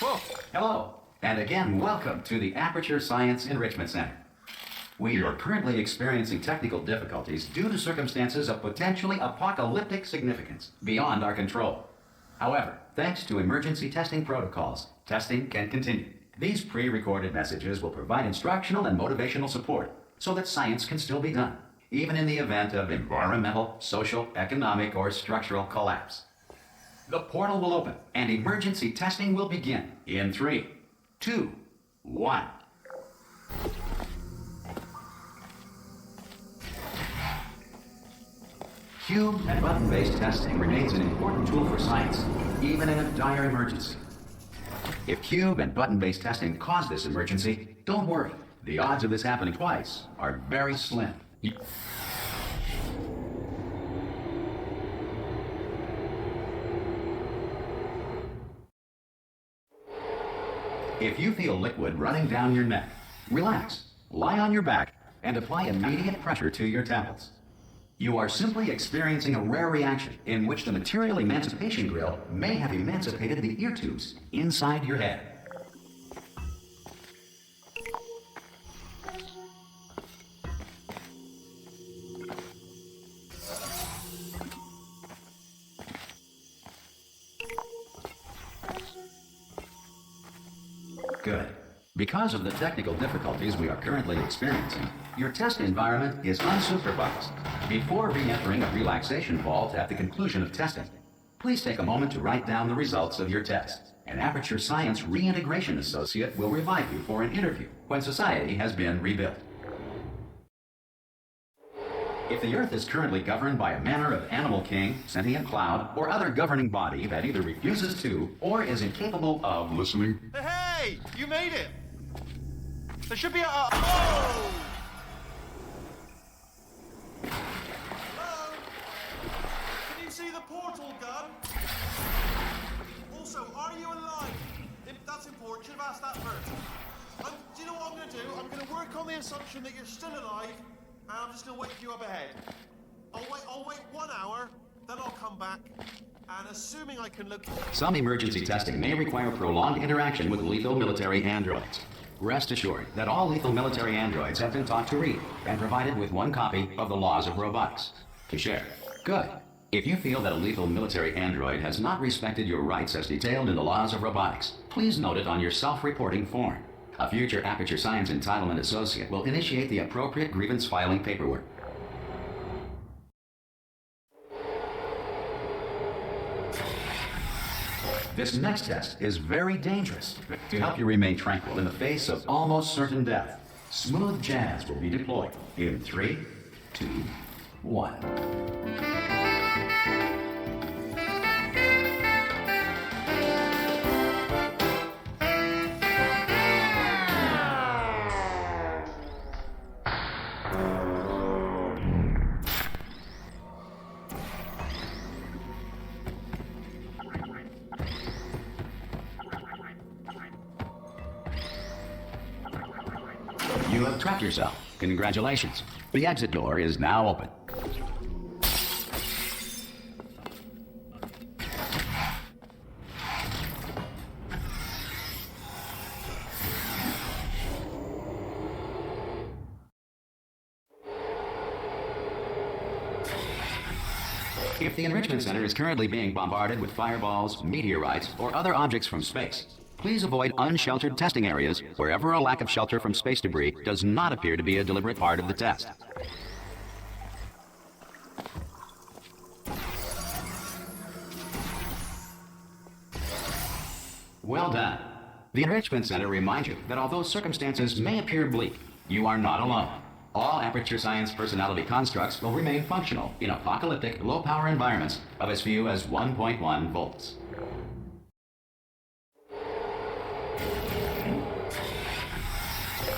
Whoa, hello, and again, welcome to the Aperture Science Enrichment Center. We are currently experiencing technical difficulties due to circumstances of potentially apocalyptic significance beyond our control. However, thanks to emergency testing protocols, testing can continue. These pre-recorded messages will provide instructional and motivational support so that science can still be done, even in the event of environmental, social, economic, or structural collapse. The portal will open and emergency testing will begin in 3, 2, 1. Cube and button-based testing remains an important tool for science, even in a dire emergency. If cube and button-based testing cause this emergency, don't worry. The odds of this happening twice are very slim. If you feel liquid running down your neck, relax, lie on your back, and apply immediate pressure to your temples. You are simply experiencing a rare reaction in which the material emancipation grill may have emancipated the ear tubes inside your head. Good. Because of the technical difficulties we are currently experiencing, your test environment is unsupervised. Before re-entering a relaxation vault at the conclusion of testing, please take a moment to write down the results of your test. An Aperture Science Reintegration Associate will revive you for an interview when society has been rebuilt. If the Earth is currently governed by a manner of animal king, sentient cloud, or other governing body that either refuses to or is incapable of listening... Hey! You made it! There should be a... Oh! Hello? Can you see the portal gun? Also, are you alive? That's important. Should have asked that first. Do you know what I'm going to do? I'm going to work on the assumption that you're still alive, and I'm just going to wake you up ahead. I'll wait 1 hour, then I'll come back, and assuming I can look... Some emergency testing may require prolonged interaction with lethal military androids. Rest assured that all lethal military androids have been taught to read and provided with 1 copy of the Laws of Robotics to share. Good. If you feel that a lethal military android has not respected your rights as detailed in the Laws of Robotics, please note it on your self-reporting form. A future Aperture Science Entitlement Associate will initiate the appropriate grievance filing paperwork. This next test is very dangerous. To help you remain tranquil in the face of almost certain death, smooth jazz will be deployed in 3, 2, 1. You have trapped yourself. Congratulations. The exit door is now open. If the Enrichment Center is currently being bombarded with fireballs, meteorites, or other objects from space, please avoid unsheltered testing areas wherever a lack of shelter from space debris does not appear to be a deliberate part of the test. Well done. The Enrichment Center reminds you that although circumstances may appear bleak, you are not alone. All Aperture Science personality constructs will remain functional in apocalyptic, low-power environments of as few as 1.1 volts.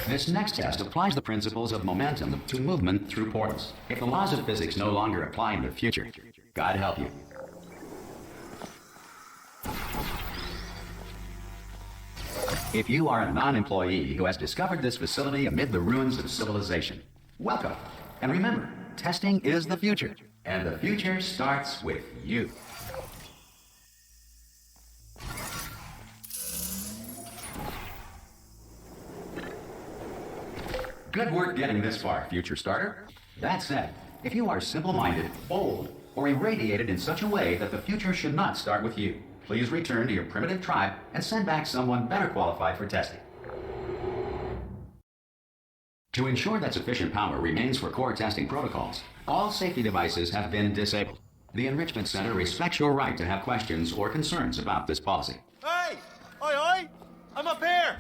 This next test applies the principles of momentum to movement through portals. If the laws of physics no longer apply in the future, God help you. If you are a non-employee who has discovered this facility amid the ruins of civilization, welcome. And remember, testing is the future, and the future starts with you. Good work getting this far, future starter. That said, if you are simple-minded, bold, or irradiated in such a way that the future should not start with you, please return to your primitive tribe and send back someone better qualified for testing. To ensure that sufficient power remains for core testing protocols, all safety devices have been disabled. The Enrichment Center respects your right to have questions or concerns about this policy. Hey! Oi, oi! I'm up here!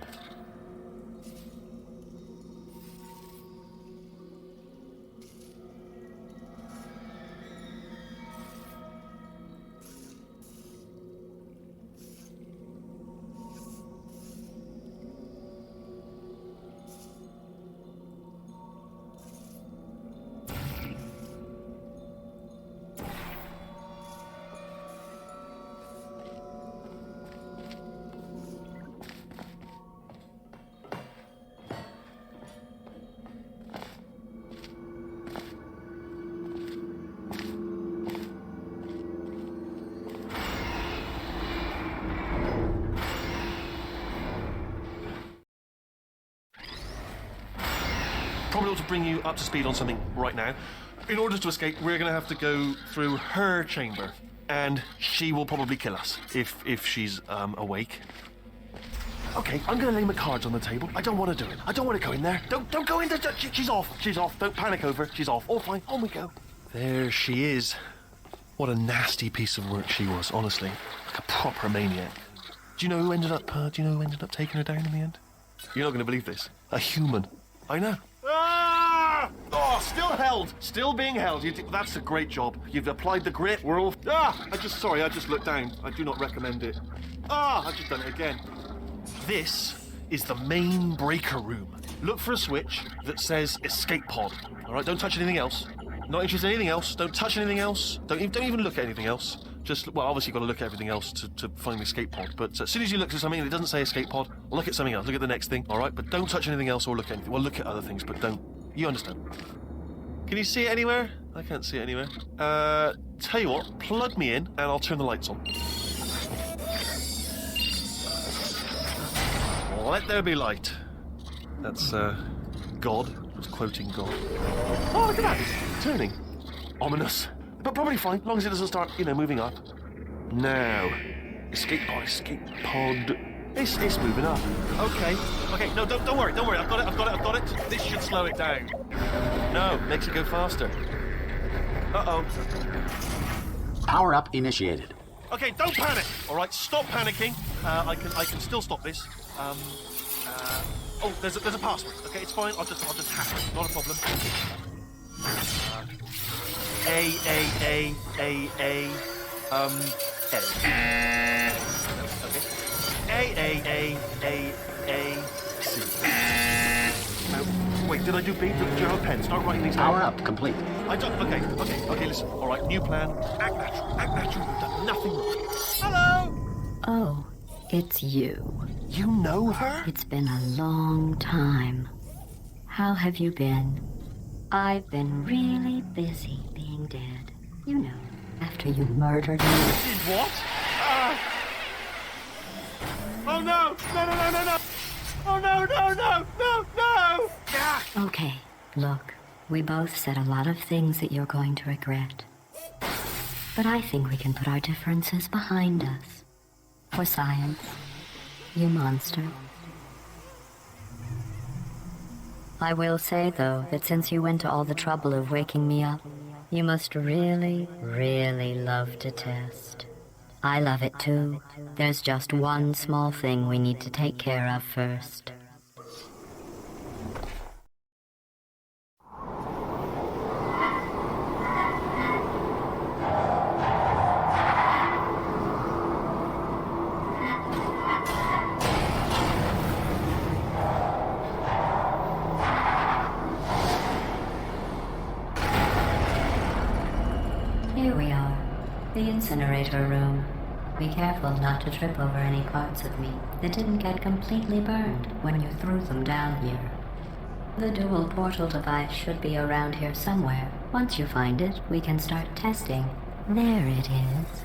Probably ought to bring you up to speed on something right now. In order to escape, we're going to have to go through her chamber, and she will probably kill us if she's awake. Okay, I'm going to lay my cards on the table. I don't want to do it. I don't want to go in there. Don't go in there. She's off. She's off. Don't panic over. She's off. All fine. On we go. There she is. What a nasty piece of work she was, honestly. Like a proper maniac. Do you know who ended up taking her down in the end? You're not going to believe this. A human. I know. Ah! Oh, still held. Still being held. That's a great job. You've applied the grip. We're all... Ah! I just looked down. I do not recommend it. Ah! I've just done it again. This is the main breaker room. Look for a switch that says escape pod. All right, don't touch anything else. Not interested in anything else. Don't touch anything else. Don't even look at anything else. Just, well, obviously you've got to look at everything else to find the escape pod. But as soon as you look at something and it doesn't say escape pod, look at something else. Look at the next thing, all right? But don't touch anything else or look at anything. Well, look at other things, but don't. You understand. Can you see it anywhere? I can't see it anywhere. Tell you what, plug me in and I'll turn the lights on. Let there be light. That's, God. I was quoting God. Oh, look at that. It's turning. Ominous. But probably fine, as long as it doesn't start, moving up. Now. Escape pod. It's moving up. Okay, no, don't worry. I've got it. This should slow it down. No, makes it go faster. Uh-oh. Power up initiated. Okay, don't panic. All right, stop panicking. I can still stop this. Oh, there's a password. Okay, it's fine. I'll just hack it. Not a problem. A. Okay. A. C. Wait, did I do B? Do you have a pen? Start writing these down. Power up complete. I don't. Okay. Listen. All right, new plan. Act natural. You've done nothing wrong. Hello. Oh, it's you. You know her? It's been a long time. How have you been? I've been really busy being dead. You know, after you murdered me. Did what? Oh no! No! Oh no! Ah! Okay, look, we both said a lot of things that you're going to regret. But I think we can put our differences behind us. For science. You monster. I will say, though, that since you went to all the trouble of waking me up, you must really, really love to test. I love it too. There's just one small thing we need to take care of first. Here we are, the incinerator room. Be careful not to trip over any parts of me that didn't get completely burned when you threw them down here. The dual portal device should be around here somewhere. Once you find it, we can start testing. There it is.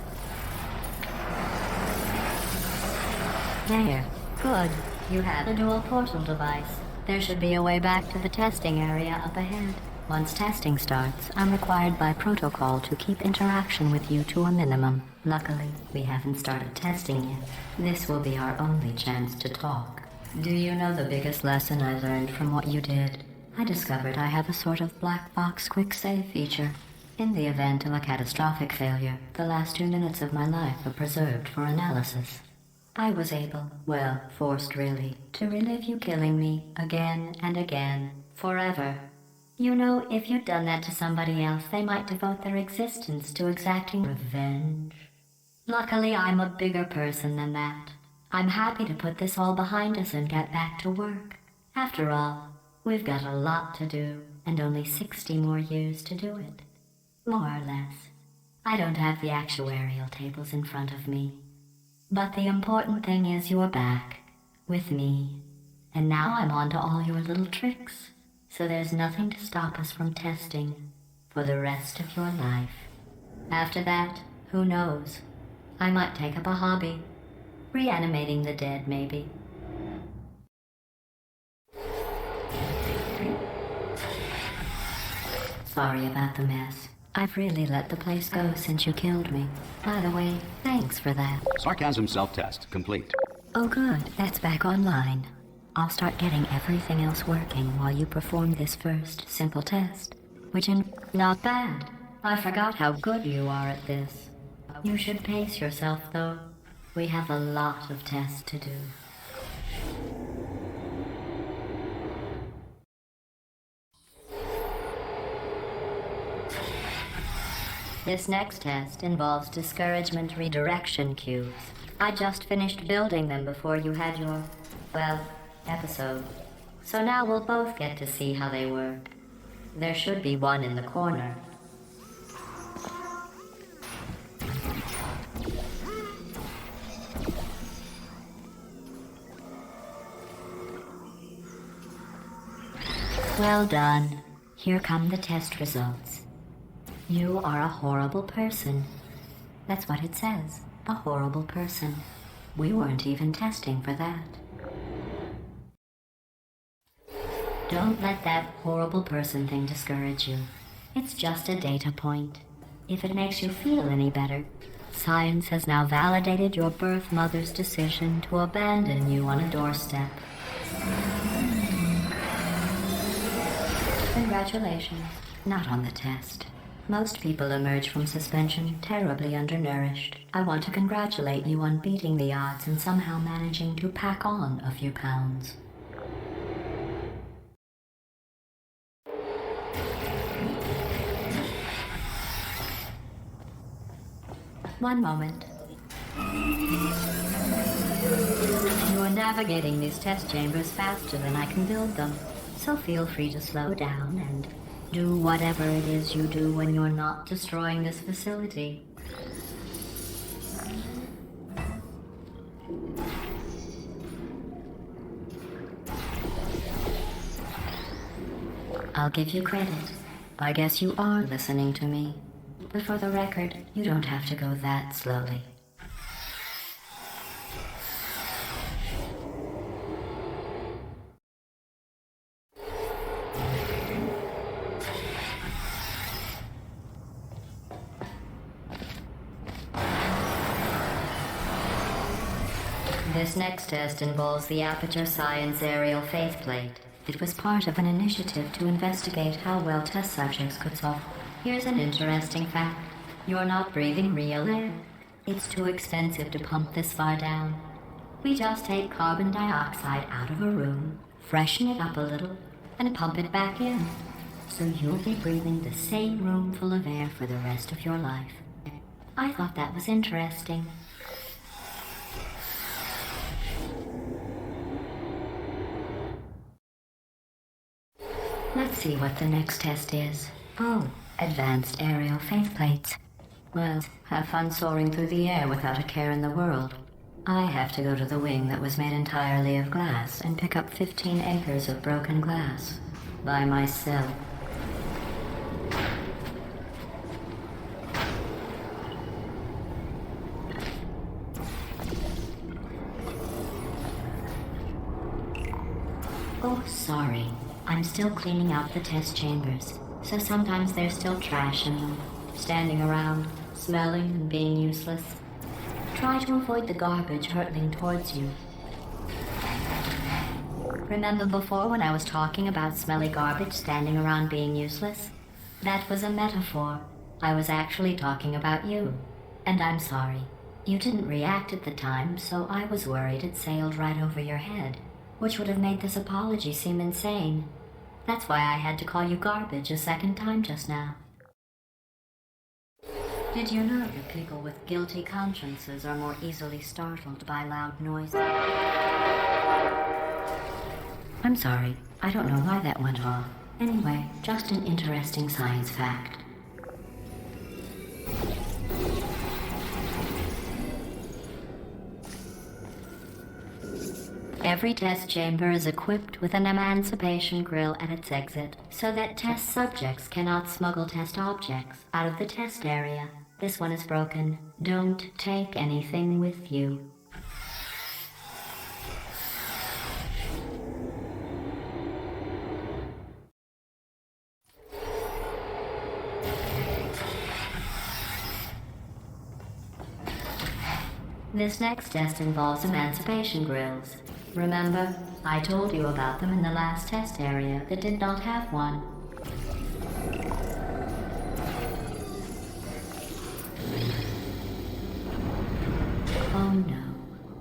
There. Good. You have the dual portal device. There should be a way back to the testing area up ahead. Once testing starts, I'm required by protocol to keep interaction with you to a minimum. Luckily, we haven't started testing yet. This will be our only chance to talk. Do you know the biggest lesson I learned from what you did? I discovered I have a sort of black box quick save feature. In the event of a catastrophic failure, the last 2 minutes of my life are preserved for analysis. I was able, well, forced really, to relive you killing me again and again, forever. You know, if you'd done that to somebody else, they might devote their existence to exacting revenge. Luckily, I'm a bigger person than that. I'm happy to put this all behind us and get back to work. After all, we've got a lot to do, and only 60 more years to do it. More or less. I don't have the actuarial tables in front of me. But the important thing is you're back, with me. And now I'm on to all your little tricks. So there's nothing to stop us from testing for the rest of your life. After that, who knows? I might take up a hobby. Reanimating the dead, maybe. Sorry about the mess. I've really let the place go since you killed me. By the way, thanks for that. Sarcasm self-test complete. Oh good, that's back online. I'll start getting everything else working while you perform this first simple test. Not bad. I forgot how good you are at this. You should pace yourself, though. We have a lot of tests to do. This next test involves discouragement redirection cubes. I just finished building them before you had your, episode. So now we'll both get to see how they work. There should be one in the corner. Well done. Here come the test results. You are a horrible person. That's what it says. A horrible person. We weren't even testing for that. Don't let that horrible person thing discourage you. It's just a data point. If it makes you feel any better, science has now validated your birth mother's decision to abandon you on a doorstep. Congratulations. Not on the test. Most people emerge from suspension terribly undernourished. I want to congratulate you on beating the odds and somehow managing to pack on a few pounds. One moment. You are navigating these test chambers faster than I can build them, so feel free to slow down and do whatever it is you do when you're not destroying this facility. I'll give you credit. I guess you are listening to me. But for the record, you don't have to go that slowly. This next test involves the Aperture Science Aerial Faceplate. It was part of an initiative to investigate how well test subjects could solve. Here's an interesting fact. You're not breathing real air. It's too expensive to pump this far down. We just take carbon dioxide out of a room, freshen it up a little, and pump it back in. So you'll be breathing the same room full of air for the rest of your life. I thought that was interesting. Let's see what the next test is. Oh, advanced aerial faceplates. Well, have fun soaring through the air without a care in the world. I have to go to the wing that was made entirely of glass and pick up 15 acres of broken glass. by myself. Oh, sorry. I'm still cleaning out the test chambers, so sometimes there's still trash in them, standing around, smelling and being useless. Try to avoid the garbage hurtling towards you. Remember before when I was talking about smelly garbage standing around being useless? That was a metaphor. I was actually talking about you. And I'm sorry. You didn't react at the time, so I was worried it sailed right over your head, which would have made this apology seem insane. That's why I had to call you garbage a second time just now. Did you know that people with guilty consciences are more easily startled by loud noises? I'm sorry, I don't know why that went off. Anyway, just an interesting science fact. Every test chamber is equipped with an emancipation grill at its exit, so that test subjects cannot smuggle test objects out of the test area. This one is broken. Don't take anything with you. This next test involves emancipation grills. Remember, I told you about them in the last test area that did not have one. Oh no,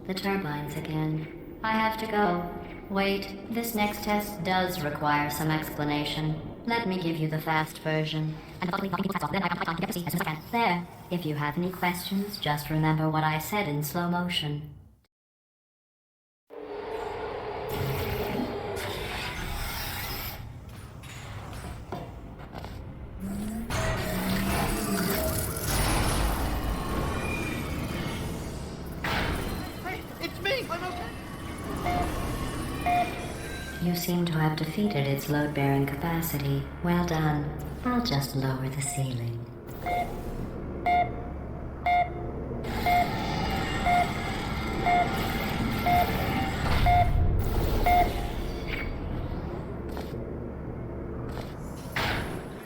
the turbines again. I have to go. Wait, this next test does require some explanation. Let me give you the fast version. And then I can time to get to see as soon as I can. There. If you have any questions, just remember what I said in slow motion. Hey, it's me! I'm okay! You seem to have defeated its load-bearing capacity. Well done. I'll just lower the ceiling.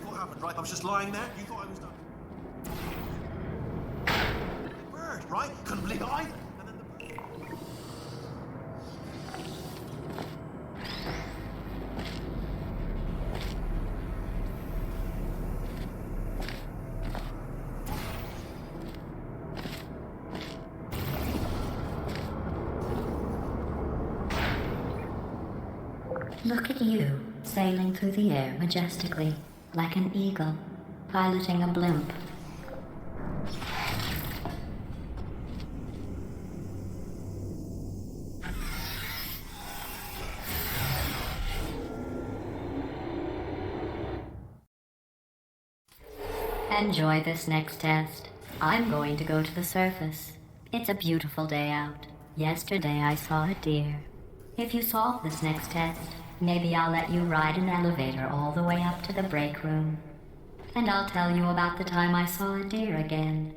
What happened, right? I was just lying there. You thought I was done. Bird, right? Couldn't believe it either. And then the bird. Look at you, sailing through the air majestically, like an eagle, piloting a blimp. Enjoy this next test. I'm going to go to the surface. It's a beautiful day out. Yesterday I saw a deer. If you solve this next test, maybe I'll let you ride an elevator all the way up to the break room. And I'll tell you about the time I saw a deer again.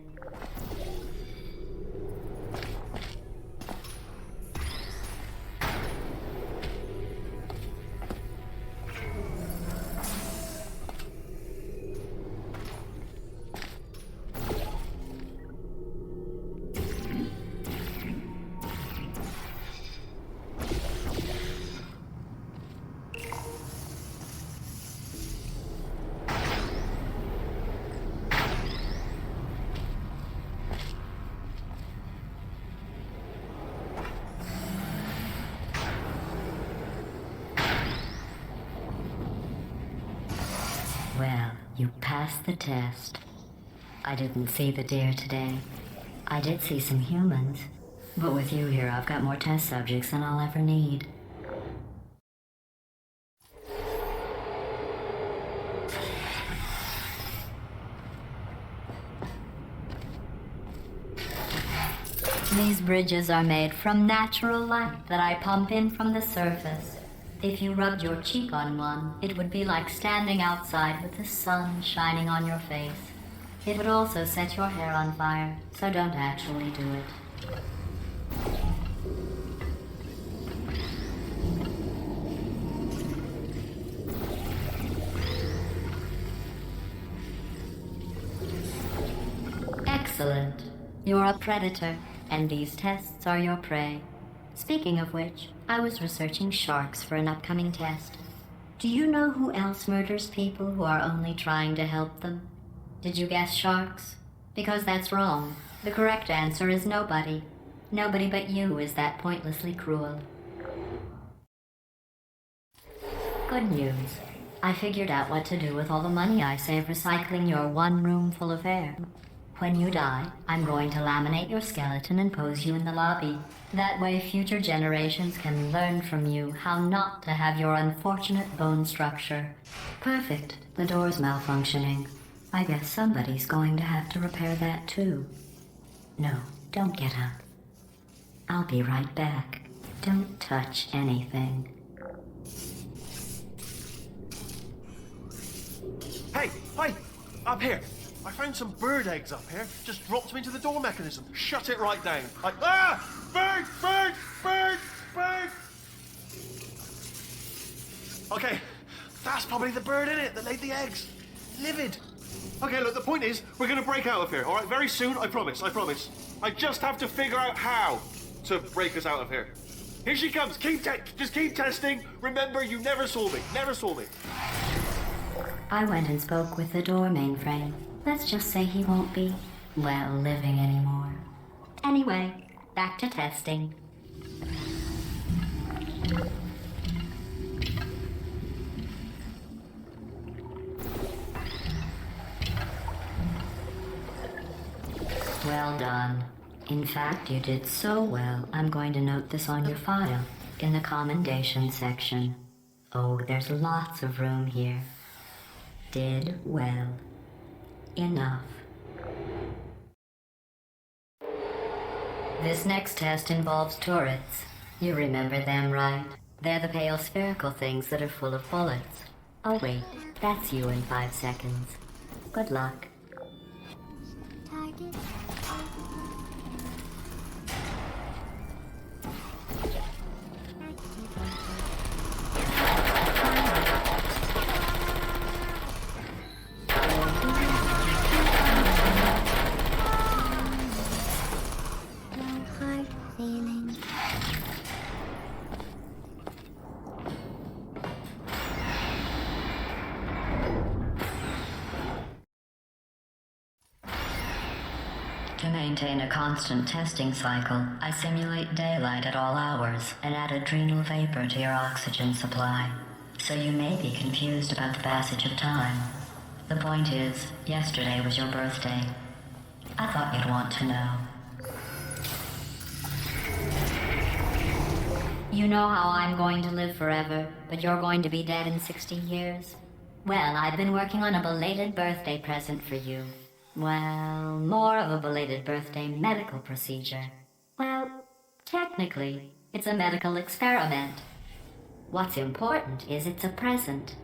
Well, you passed the test. I didn't see the deer today. I did see some humans. But with you here, I've got more test subjects than I'll ever need. These bridges are made from natural light that I pump in from the surface. If you rubbed your cheek on one, it would be like standing outside with the sun shining on your face. It would also set your hair on fire, so don't actually do it. Excellent. You're a predator, and these tests are your prey. Speaking of which, I was researching sharks for an upcoming test. Do you know who else murders people who are only trying to help them? Did you guess sharks? Because that's wrong. The correct answer is nobody. Nobody but you is that pointlessly cruel. Good news. I figured out what to do with all the money I save recycling your one room full of air. When you die, I'm going to laminate your skeleton and pose you in the lobby. That way future generations can learn from you how not to have your unfortunate bone structure. Perfect. The door's malfunctioning. I guess somebody's going to have to repair that too. No, don't get up. I'll be right back. Don't touch anything. Hey, up here. I found some bird eggs up here. Just dropped them into the door mechanism. Shut it right down. Bird! Okay, that's probably the bird in it that laid the eggs. Livid. Okay, look, the point is, we're gonna break out of here, all right? Very soon, I promise. I just have to figure out how to break us out of here. Here she comes. Just keep testing. Remember, you never saw me. I went and spoke with the door mainframe. Let's just say he won't be, well, living anymore. Anyway, back to testing. Well done. In fact, you did so well, I'm going to note this on your file, in the commendation section. Oh, there's lots of room here. Did well. Enough. This next test involves turrets. You remember them, right? They're the pale spherical things that are full of bullets. Oh wait, that's you in 5 seconds. Good luck. Target. To maintain a constant testing cycle, I simulate daylight at all hours and add adrenal vapor to your oxygen supply. So you may be confused about the passage of time. The point is, yesterday was your birthday. I thought you'd want to know. You know how I'm going to live forever, but you're going to be dead in 60 years? Well, I've been working on a belated birthday present for you. Well, more of a belated birthday medical procedure. Well, technically, it's a medical experiment. What's important is it's a present.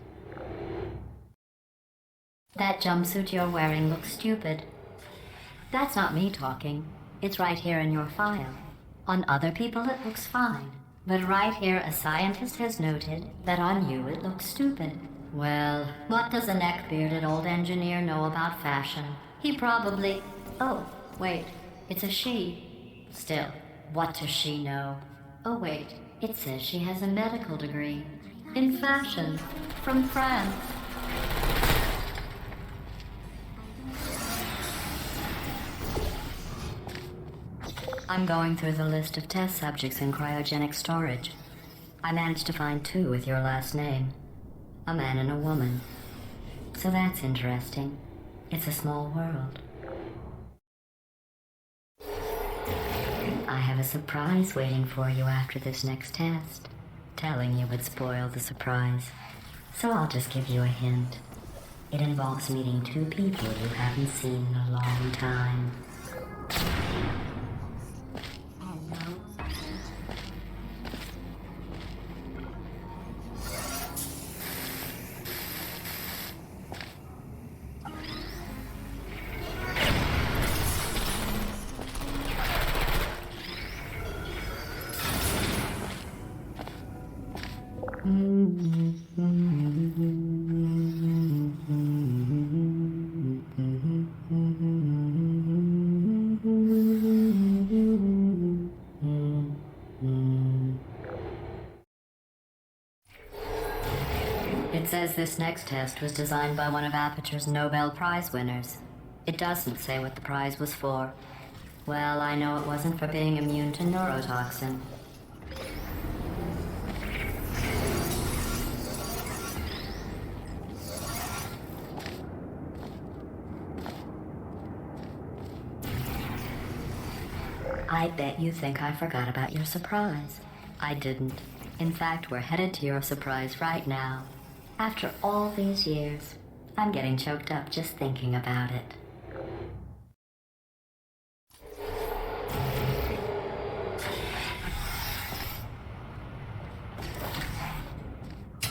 That jumpsuit you're wearing looks stupid. That's not me talking. It's right here in your file. On other people it looks fine. But right here a scientist has noted that on you it looks stupid. Well, what does a neck-bearded old engineer know about fashion? He probably... Oh, wait, it's a she. Still, what does she know? Oh wait, it says she has a medical degree. In fashion. From France. I'm going through the list of test subjects in cryogenic storage. I managed to find 2 with your last name. A man and a woman. So that's interesting. It's a small world. I have a surprise waiting for you after this next test. Telling you would spoil the surprise. So I'll just give you a hint. It involves meeting 2 people you haven't seen in a long time. It says this next test was designed by one of Aperture's Nobel Prize winners. It doesn't say what the prize was for. Well, I know it wasn't for being immune to neurotoxin. I bet you think I forgot about your surprise. I didn't. In fact, we're headed to your surprise right now. After all these years, I'm getting choked up just thinking about it.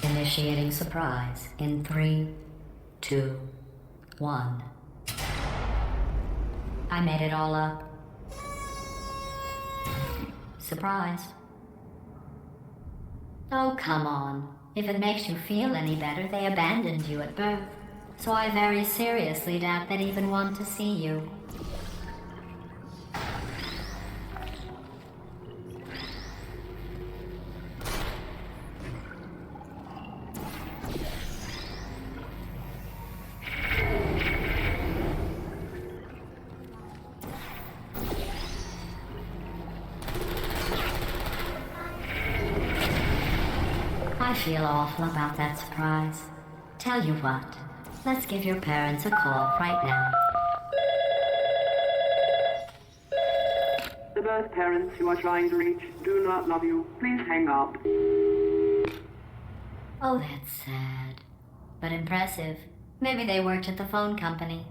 Initiating surprise in 3, 2, 1. I made it all up. Surprise. Oh, come on. If it makes you feel any better, they abandoned you at birth. So I very seriously doubt they'd even want to see you. I feel awful about that surprise. Tell you what, let's give your parents a call right now. The birth parents you are trying to reach do not love you. Please hang up. Oh, that's sad. But impressive. Maybe they worked at the phone company.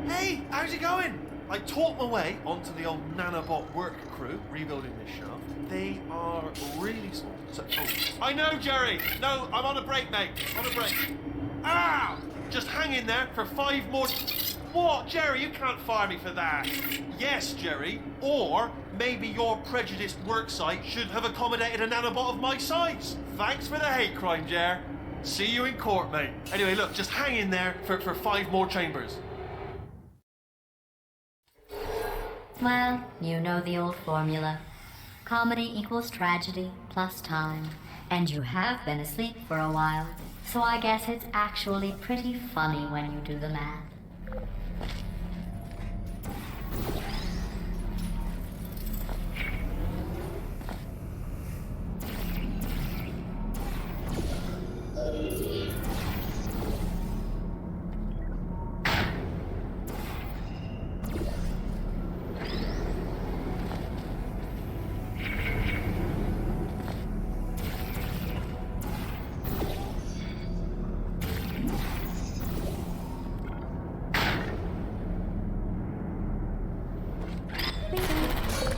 Hey, how's it going? I talked my way onto the old nanobot work crew rebuilding this shaft. They are really small. So, I know, Jerry. No, I'm on a break, mate. On a break. Ah! Just hang in there for 5 more. What, Jerry? You can't fire me for that. Yes, Jerry. Or maybe your prejudiced work site should have accommodated a nanobot of my size. Thanks for the hate crime, Jer. See you in court, mate. Anyway, look, just hang in there for 5 more chambers. Well, you know the old formula. Comedy equals tragedy plus time. And you have been asleep for a while, so I guess it's actually pretty funny when you do the math.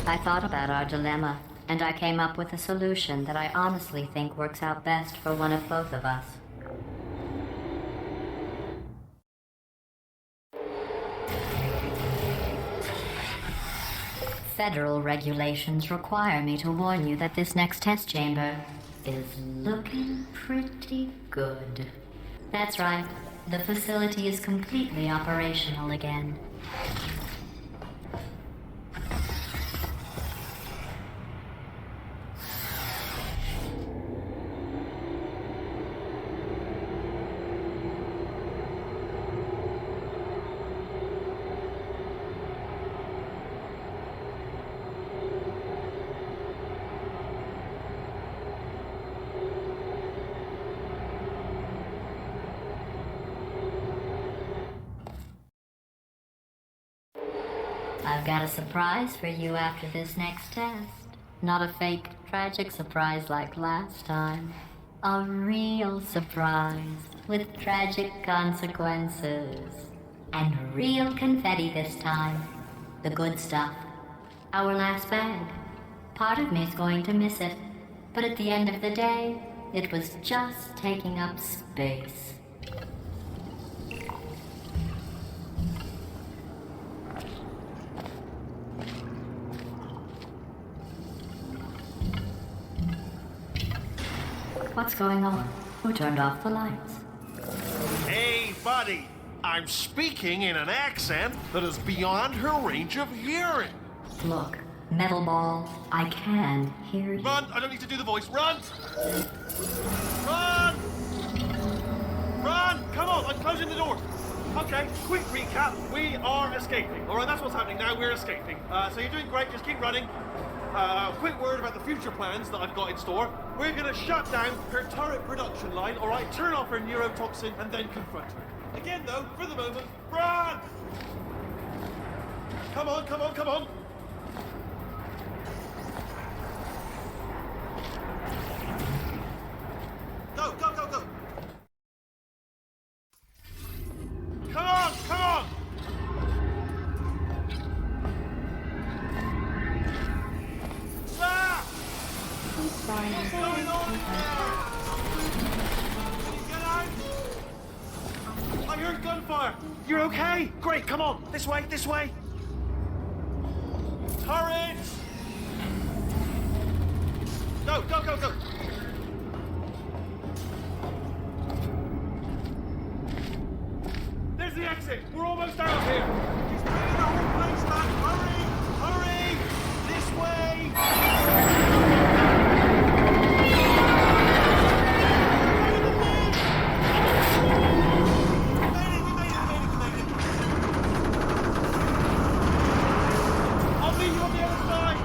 I thought about our dilemma, and I came up with a solution that I honestly think works out best for one of both of us. Federal regulations require me to warn you that this next test chamber is looking pretty good. That's right, the facility is completely operational again. I've got a surprise for you after this next test. Not a fake, tragic surprise like last time. A real surprise with tragic consequences. And real confetti this time. The good stuff. Our last bag. Part of me's going to miss it. But at the end of the day, it was just taking up space. What's going on? Who turned off the lights? Hey, buddy. I'm speaking in an accent that is beyond her range of hearing. Look, metal ball, I can hear you. Run! I don't need to do the voice. Run! Run! Run! Come on, I'm closing the door. Okay, quick recap. We are escaping. All right, that's what's happening now. We're escaping. So you're doing great. Just keep running. Quick word about the future plans that I've got in store. We're going to shut down her turret production line, all right? Turn off her neurotoxin and then confront her. Again, though, for the moment, run! Come on, come on, come on. Go, go, go, go. Come on, come on. Ah! What's going on there? Can you get out? I heard gunfire. You're okay? Great, come on. This way, this way. Turrets! Go, go, go, go. There's the exit. We're almost out of here. He's bringing the whole place back. Hurry! Hurry! This way! I'll meet you on the other side.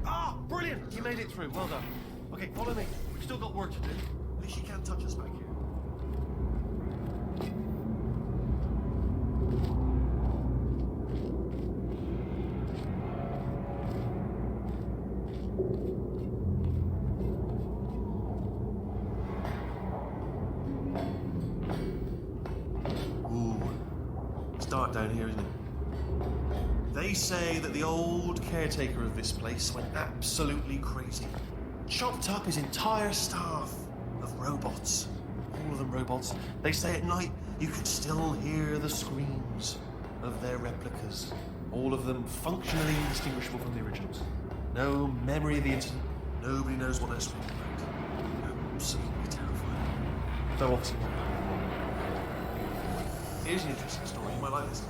Ah, brilliant! You made it through. Well done. Okay, follow me. We've still got work to do. At least you can't touch us back here. Ooh, it's dark down here, isn't it? They say that the old caretaker of this place went absolutely crazy. Chopped up his entire staff of robots. All of them robots. They say at night you can still hear the screams of their replicas. All of them functionally indistinguishable from the originals. No memory of the incident. Nobody knows what they're screaming about. Absolutely terrifying. Though obviously not. Here's an interesting story. You might like this.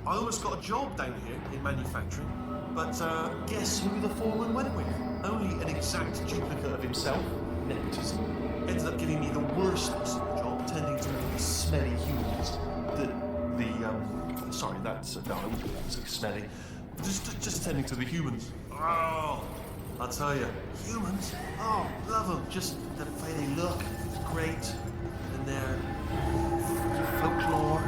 I almost got a job down here in manufacturing, but guess who the foreman went with? Only an exact duplicate of himself, nepotism. Ended up giving me the worst possible job, tending to the smelly humans. Sorry, that's no, I wouldn't say smelly. Just tending to the humans. Oh, I'll tell you, humans. Oh, love them. Just the way they look, great, and their folklore.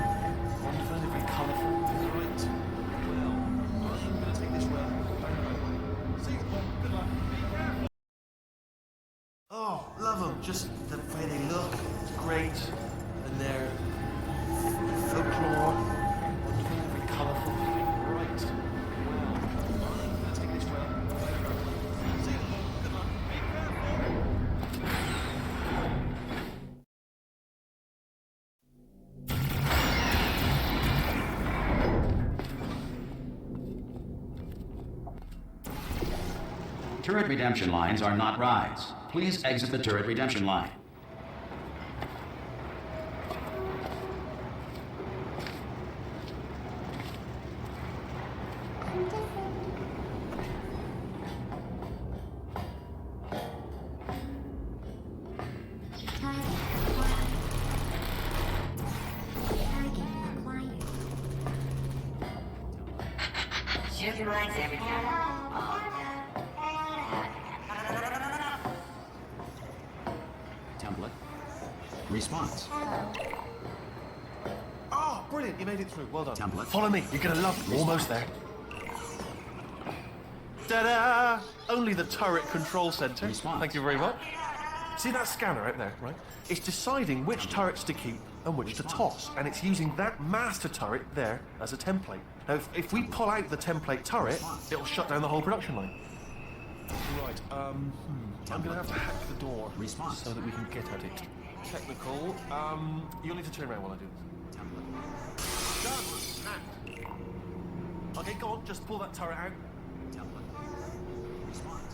bright and they're folklore, very colourful. Right. Well, let's take this way. See you. Good luck. Be careful. Turret redemption lines are not rides. Please exit the turret redemption line. Shoot your legs every time. Template. Response. Oh, brilliant. You made it through. Well done. Template. Follow me. You're going to love it. Almost there. Ta-da! Only the turret control center. Response. Thank you very much. See that scanner out there, right? It's deciding which turrets to keep and which to toss, and it's using that master turret there as a template. Now, if we pull out the template turret, it'll shut down the whole production line. Right, I'm gonna have to hack the door Response. so that we can get at it. Technical, you'll need to turn around while I do this. Template. Done. Hacked. Okay, go on, just pull that turret out. Template. Response.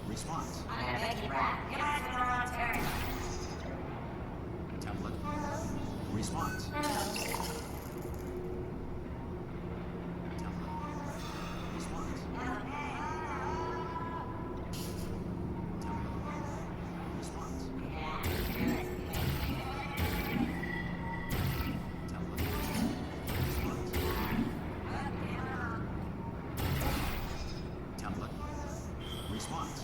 Response. I'm gonna make you rap. You guys are the wrong turn. Template. Response. Template. Response.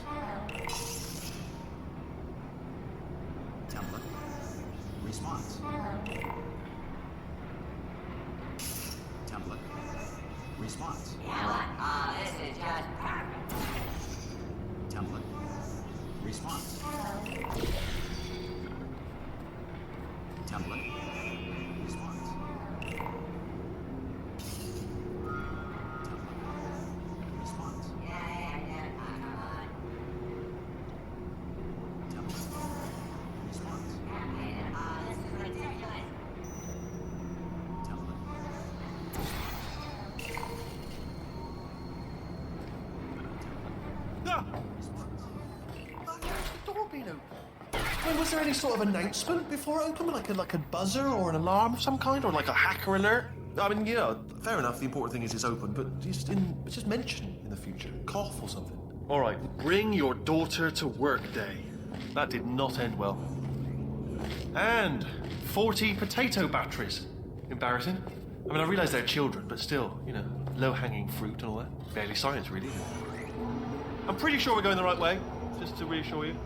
Response. Template. Response. Yeah, what? Oh, this is just perfect. Template. Response. Template. Response. Template. Response. Yeah, come on. Template. Response. Oh, this is ridiculous. Template. Ah! The door being open. I mean, was there any sort of announcement before it opened, like a buzzer or an alarm of some kind, or like a hacker alert? I mean, yeah, fair enough. The important thing is it's open, but just mention in the future, cough or something. All right, bring your daughter to work day. That did not end well. And 40 potato batteries. Embarrassing. I mean, I realise they're children, but still, you know, low-hanging fruit and all that. Barely science, really. I'm pretty sure we're going the right way, just to reassure you.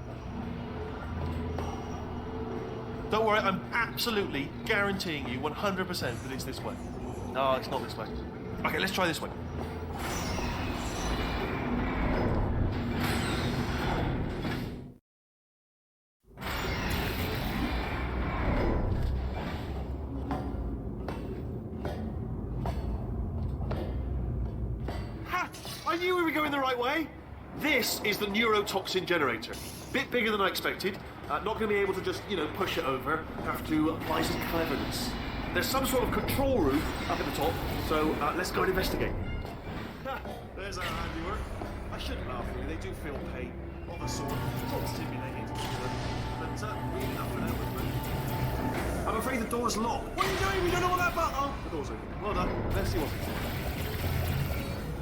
Don't worry, I'm absolutely guaranteeing you 100% that it's this way. No, it's not this way. Okay, let's try this way. Ha! I knew we were going the right way. This is the neurotoxin generator. Bit bigger than I expected. Not going to be able to just, push it over. Have to apply some cleverness. There's some sort of control room up at the top, so let's go and investigate. There's our handiwork. I shouldn't laugh, really. They do feel pain of a sort. Not stimulating, but really not for now. I'm afraid the door's locked. What are you doing? We don't know what that button. Oh, the door's open. Well done. Let's see what's in.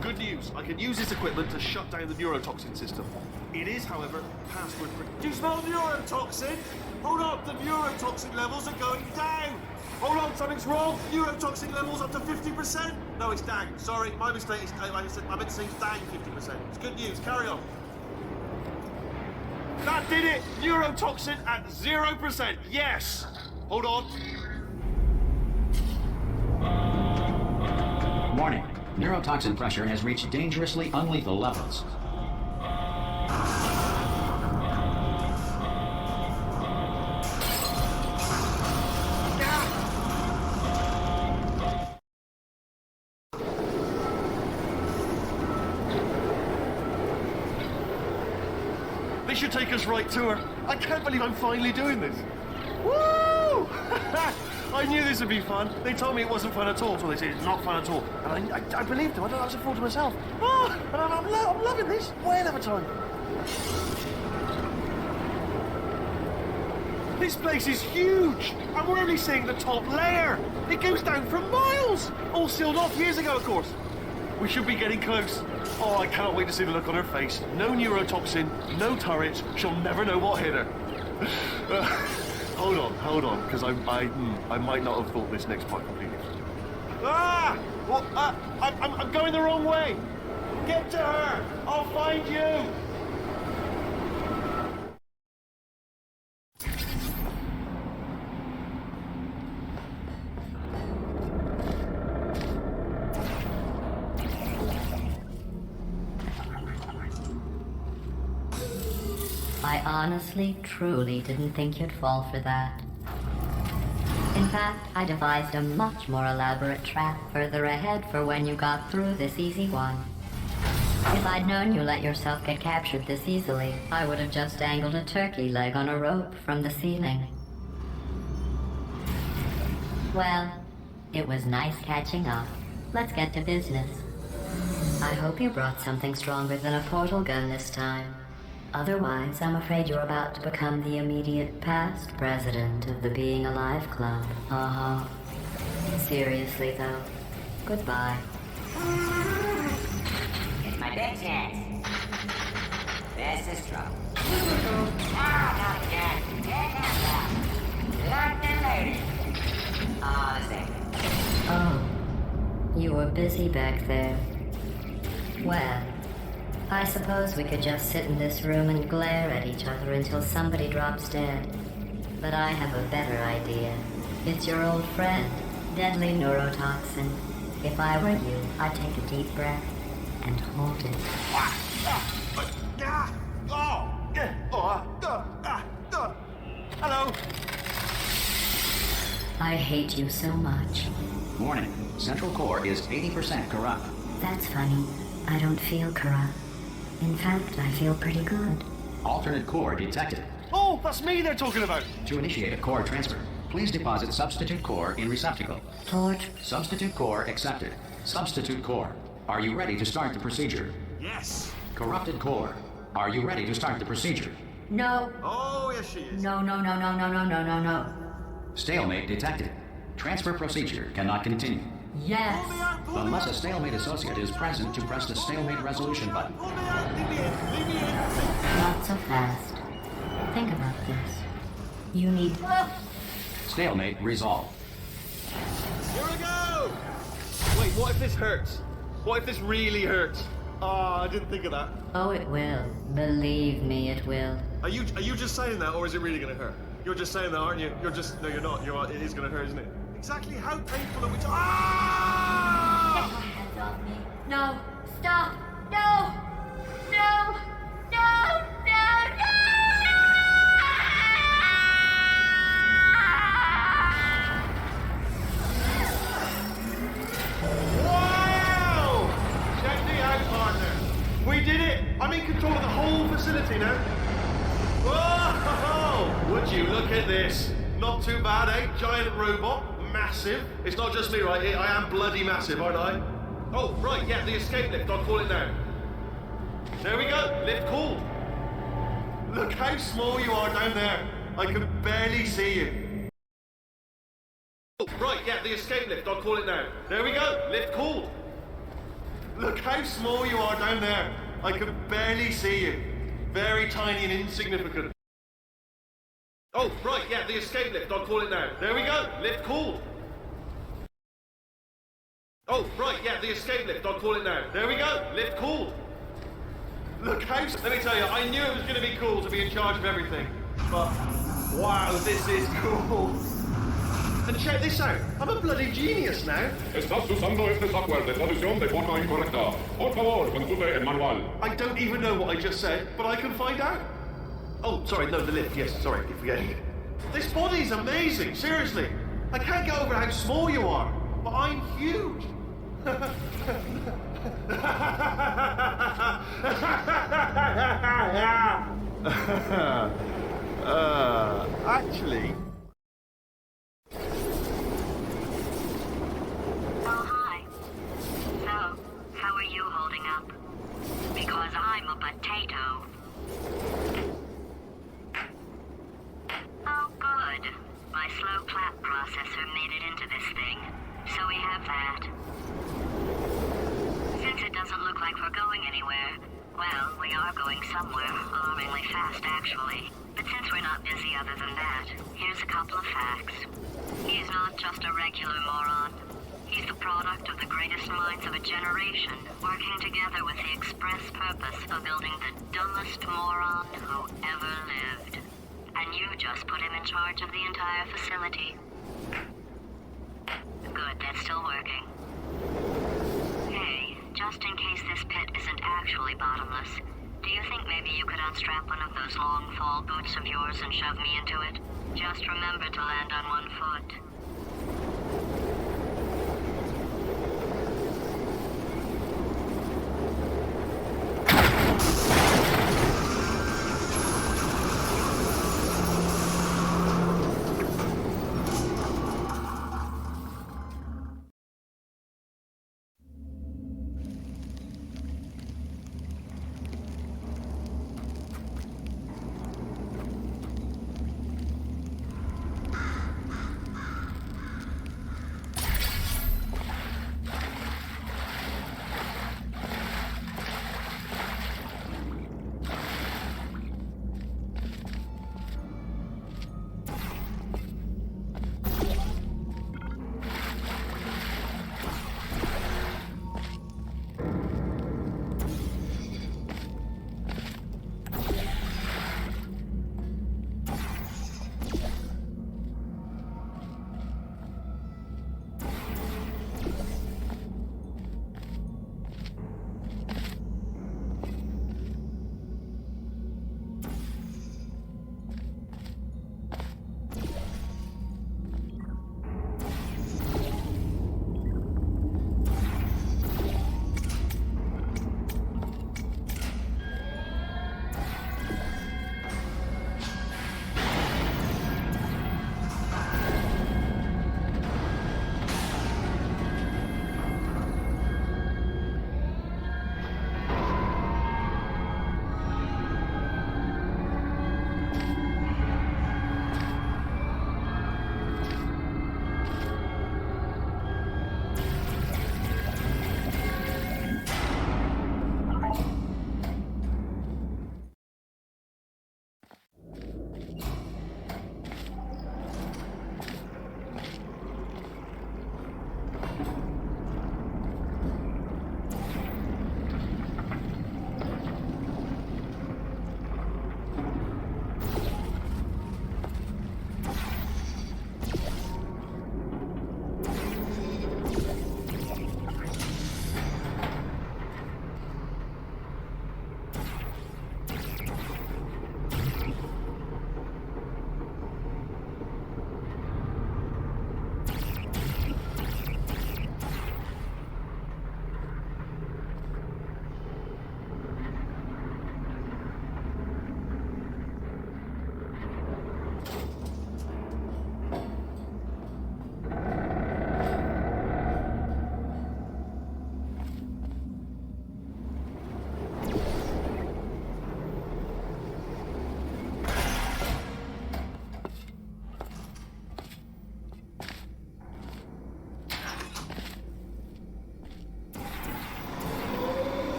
Good news. I can use this equipment to shut down the neurotoxin system. It is, however, password protected. Do you smell neurotoxin? Hold on, the neurotoxin levels are going down. Hold on, something's wrong. Neurotoxin levels up to 50%. No, it's down. Sorry, my mistake. I meant to say it's down 50%. It's good news. Carry on. That did it. Neurotoxin at 0%. Yes. Hold on. Warning. Neurotoxin pressure has reached dangerously unlethal levels. This should take us right to her. I can't believe I'm finally doing this. Woo! I knew this would be fun. They told me it wasn't fun at all, so they said it's not fun at all. And I believed them. I thought I was a fool to myself. Oh, and I'm loving this. Way of a time. This place is huge, and we're only seeing the top layer. It goes down for miles. All sealed off years ago, of course. We should be getting close. Oh, I cannot wait to see the look on her face. No neurotoxin, no turret. She'll never know what hit her. Hold on, because I might not have thought this next part completely. Ah! Well, I'm going the wrong way. Get to her. I'll find you. I honestly, truly didn't think you'd fall for that. In fact, I devised a much more elaborate trap further ahead for when you got through this easy one. If I'd known you let yourself get captured this easily, I would have just dangled a turkey leg on a rope from the ceiling. Well, it was nice catching up. Let's get to business. I hope you brought something stronger than a portal gun this time. Otherwise, I'm afraid you're about to become the immediate past president of the Being Alive Club. Uh-huh. Seriously, though. Goodbye. It's my big chance. This is trouble. Not again. Take that back. Locked and loaded. Oh, this ain't. Oh. You were busy back there. Well, I suppose we could just sit in this room and glare at each other until somebody drops dead. But I have a better idea. It's your old friend, deadly neurotoxin. If I were you, I'd take a deep breath and hold it. Hello. I hate you so much. Warning. Central core is 80% corrupt. That's funny. I don't feel corrupt. In fact, I feel pretty good. Alternate core detected. Oh, that's me they're talking about. To initiate a core transfer, please deposit substitute core in receptacle. Torch. Substitute core accepted. Substitute core. Are you ready to start the procedure? Yes. Corrupted core. Are you ready to start the procedure? No. Oh, yes, she is. No. Stalemate detected. Transfer procedure cannot continue. Yes. Pull me out, pull me Unless out. a stalemate associate is present to press the stalemate resolution button. Pull me out. Leave me in. Leave me in. Not so fast. Think about this. You need... Stalemate resolved. Here we go. Wait, what if this hurts? What if this really hurts? Ah, I didn't think of that. Oh, it will. Believe me, it will. Are you just saying that, or is it really gonna hurt? You're just saying that, aren't you? No, you're not. It is gonna hurt, isn't it? Exactly how painful are we? Ah! Get my hands off me. No. Stop. No. No. No. No. No. Wow! Check me out, start now. We did it! I'm in control of the whole facility now. Whoa! Would you look at this? Not too bad, eh? Giant robot, massive. It's not just me, right? I am bloody massive, aren't I? Oh, right, yeah, the escape lift. I'll call it now. There we go. Lift called. Look how small you are down there. I can barely see you. Oh, right, yeah, the escape lift. I'll call it now. There we go. Lift called. Look how small you are down there. I can barely see you. Very tiny and insignificant. Oh, right, yeah, the escape lift. I'll call it now. There we go. Lift called. Oh, right, yeah, the escape lift. I'll call it now. There we go. Lift called. Look how... Let me tell you, I knew it was going to be cool to be in charge of everything. But, wow, this is cool. And check this out. I'm a bloody genius now. Estás usando este software de traducción de forma incorrecta. Por favor, consulte el manual. I don't even know what I just said, but I can find out. Oh, sorry, no, the lift. Yes, sorry, keep forgetting. This body's amazing, seriously. I can't get over how small you are, but I'm huge. Actually... Oh, hi. So, how are you holding up? Because I'm a potato. Oh, good. My slow clap processor made it into this thing, so we have that. Since it doesn't look like we're going anywhere, well, we are going somewhere, alarmingly fast, actually. But since we're not busy other than that, here's a couple of facts. He's not just a regular moron. He's the product of the greatest minds of a generation, working together with the express purpose of building the dumbest moron who ever lived. And you just put him in charge of the entire facility. Good, that's still working. Hey, just in case this pit isn't actually bottomless, do you think maybe you could unstrap one of those long fall boots of yours and shove me into it? Just remember to land on one foot.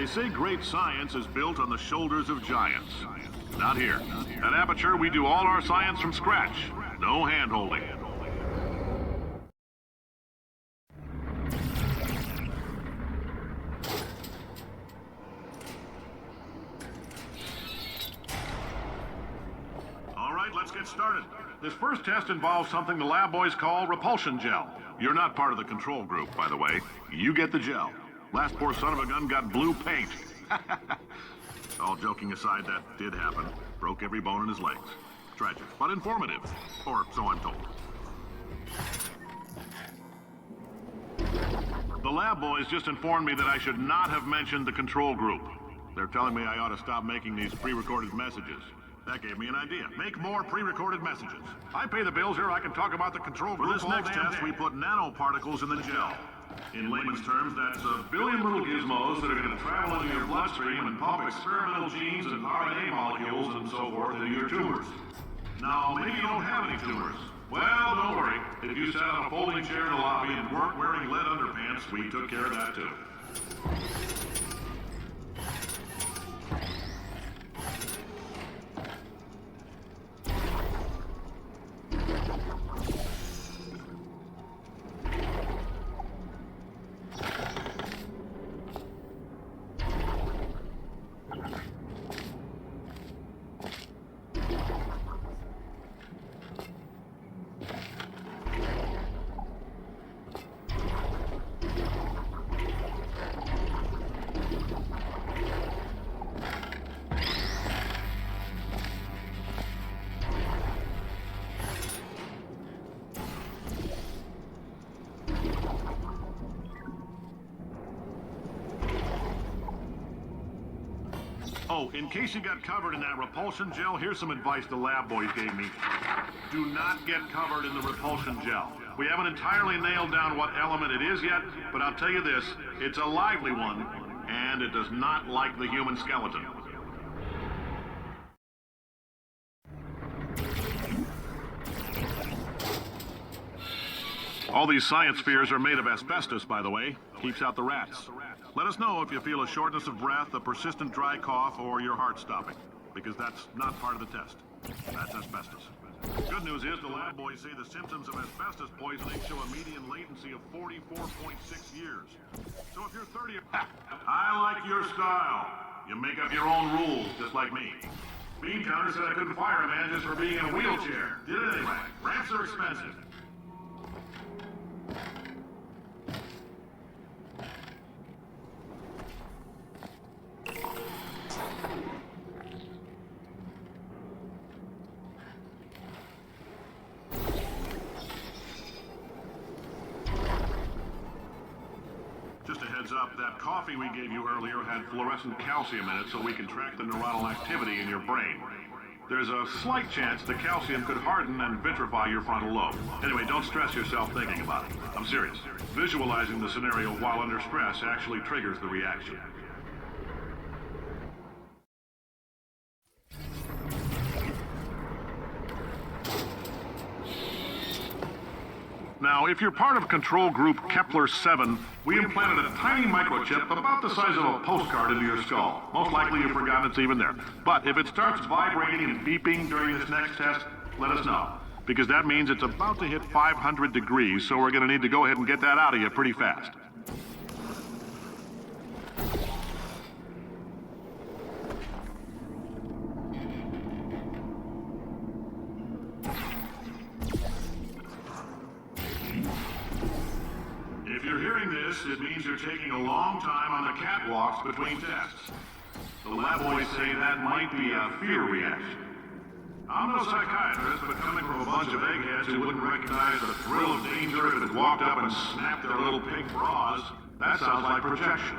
say great science is built on the shoulders of giants. Not here. At Aperture, we do all our science from scratch. No hand-holding. All right, let's get started. This first test involves something the lab boys call repulsion gel. You're not part of the control group, by the way. You get the gel. Last poor son of a gun got blue paint. All joking aside, that did happen. Broke every bone in his legs. Tragic, but informative. Or so I'm told. The lab boys just informed me that I should not have mentioned the control group. They're telling me I ought to stop making these pre-recorded messages. That gave me an idea. Make more pre-recorded messages. I pay the bills here, I can talk about the control group. For this next test, we put nanoparticles in the gel. In layman's terms, that's a billion little gizmos that are going to travel into your bloodstream and pump experimental genes and RNA molecules and so forth into your tumors. Now, maybe you don't have any tumors. Well, don't worry. If you sat on a folding chair in the lobby and weren't wearing lead underpants, we took care of that too. Oh, in case you got covered in that repulsion gel, here's some advice the lab boys gave me. Do not get covered in the repulsion gel. We haven't entirely nailed down what element it is yet, but I'll tell you this, it's a lively one, and it does not like the human skeleton. All these science spheres are made of asbestos, by the way. Keeps out the rats. Let us know if you feel a shortness of breath, a persistent dry cough, or your heart stopping, because that's not part of the test. That's asbestos. Good news is the lab boys say the symptoms of asbestos poisoning show a median latency of 44.6 years. So if you're 30... I like your style. You make up your own rules, just like me. Bean Counter said I couldn't fire a man just for being in a wheelchair. Did it anyway. Ramps are expensive. Just a heads up, that coffee we gave you earlier had fluorescent calcium in it so we can track the neuronal activity in your brain. There's a slight chance the calcium could harden and vitrify your frontal lobe. Anyway, don't stress yourself thinking about it. I'm serious. Visualizing the scenario while under stress actually triggers the reaction. Now, if you're part of control group Kepler-7, we implanted a tiny microchip about the size of a postcard into your skull. Most likely you've forgotten it's even there. But if it starts vibrating and beeping during this next test, let us know. Because that means it's about to hit 500 degrees, so we're going to need to go ahead and get that out of you pretty fast. If you're hearing this, it means you're taking a long time on the catwalks between tests. The lab boys say that might be a fear reaction. I'm no psychiatrist, but coming from a bunch of eggheads who wouldn't recognize the thrill of danger if it walked up and snapped their little pink bras, that sounds like projection.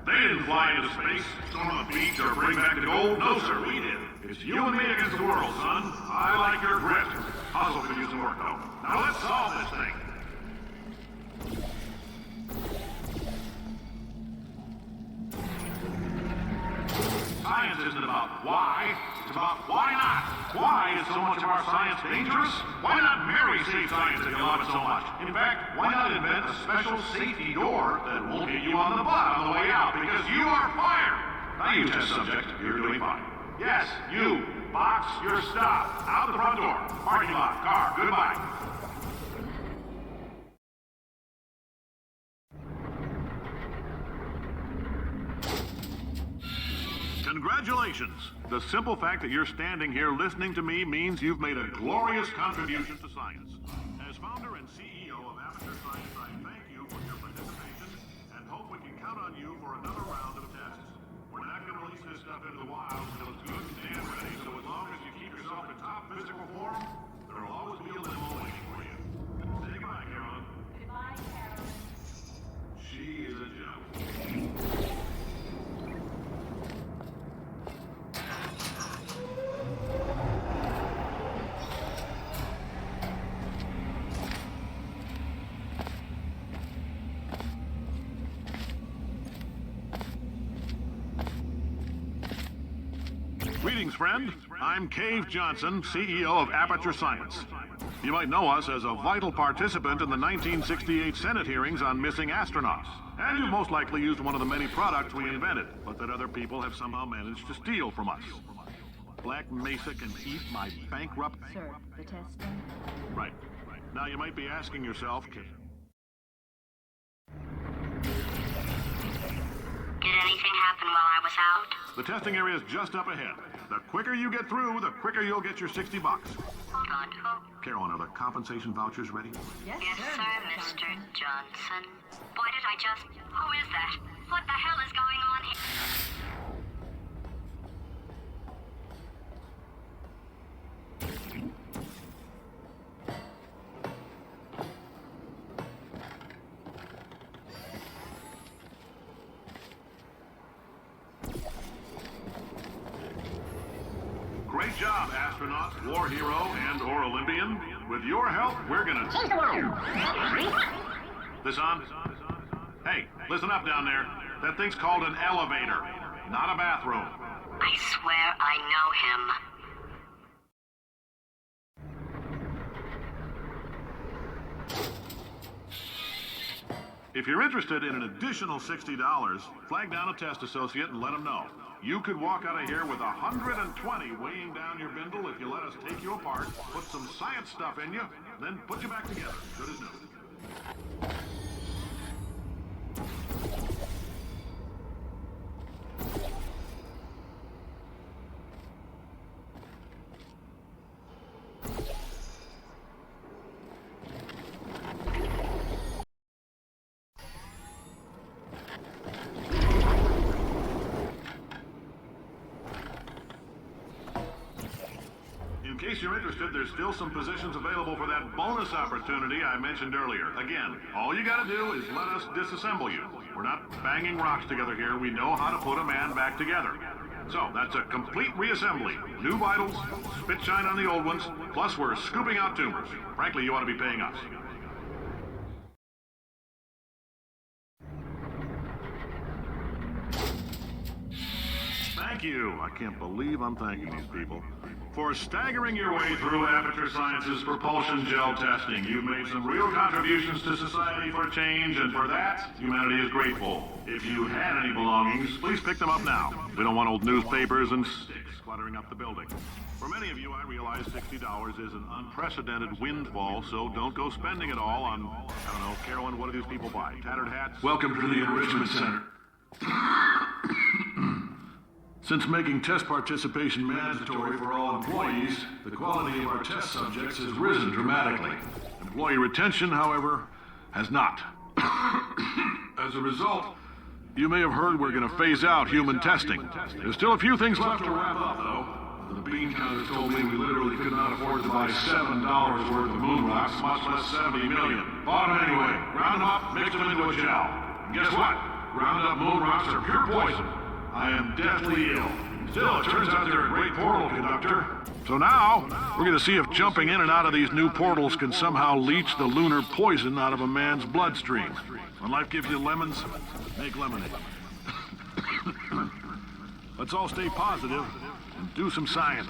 They didn't fly into space, storm on the beach, or bring back the gold. No, sir, we did. It's you and me against the world, son. I like your grit. Hustle could use some work, though. Now let's solve this thing. Science isn't about why, it's about why not. Why is so much much of our science dangerous? Why not marry safe science if you love it so much? In fact, why not invent a special safety door that won't hit you on the butt on the way out because you are fired? Now you test subject, you're doing fine. Yes, you. Box your stuff. Out the front door. Parking lot. Car. Goodbye. Congratulations! The simple fact that you're standing here listening to me means you've made a glorious contribution to science. As founder and CEO of Aperture Science, I thank you for your participation and hope we can count on you for another round of tests. We're not going to release this stuff into the wild until it's good and ready, so as long as you keep yourself in top physical form, there will always be a limo waiting for you. Say goodbye, Carolyn. Goodbye, Carolyn. She is a gem. Greetings, friend. I'm Cave Johnson, CEO of Aperture Science. You might know us as a vital participant in the 1968 Senate hearings on missing astronauts. And you most likely used one of the many products we invented, but that other people have somehow managed to steal from us. Black Mesa can eat my bankrupt... Sir, the testing? Right. Now you might be asking yourself... Did anything happen while I was out? The testing area is just up ahead. The quicker you get through, the quicker you'll get your $60. Good. Carolyn, are the compensation vouchers ready? Yes, Yes, sir, sir, Mr. Johnson. Why did I just... Who is that? What the hell is going on here? Great job, astronaut, war hero, and/or Olympian. With your help, we're gonna change the world. This on? Hey, listen up down there. That thing's called an elevator, not a bathroom. I swear I know him. If you're interested in an additional $60, flag down a test associate and let them know. You could walk out of here with 120 weighing down your bindle if you let us take you apart, put some science stuff in you, then put you back together. Good as new. In case you're interested, there's still some positions available for that bonus opportunity I mentioned earlier. Again, all you gotta do is let us disassemble you. We're not banging rocks together here. We know how to put a man back together. So, that's a complete reassembly. New vitals, spit shine on the old ones, plus we're scooping out tumors. Frankly, you ought to be paying us. Thank you. I can't believe I'm thanking these people. For staggering your way through Aperture Science's propulsion gel testing, you've made some real contributions to society for change, and for that, humanity is grateful. If you had any belongings, please pick them up now. We don't want old newspapers and sticks cluttering up the building. For many of you, I realize $60 is an unprecedented windfall, so don't go spending it all on, I don't know, Carolyn, what do these people buy? Tattered hats? Welcome to the Enrichment Center. Since making test participation mandatory for all employees, the quality of our test subjects has risen dramatically. Employee retention, however, has not. As a result, you may have heard we're going to phase out human testing. There's still a few things left to wrap up, though. The bean counters told me we literally could not afford to buy $7 worth of moon rocks, much less 70 million. Bought them anyway. Ground them up, mixed them into a gel. And guess what? Ground up moon rocks are pure poison. I am deathly ill. Still, it turns out they're a great portal conductor. So now, we're going to see if jumping in and out of these new portals can somehow leach the lunar poison out of a man's bloodstream. When life gives you lemons, make lemonade. Let's all stay positive and do some science.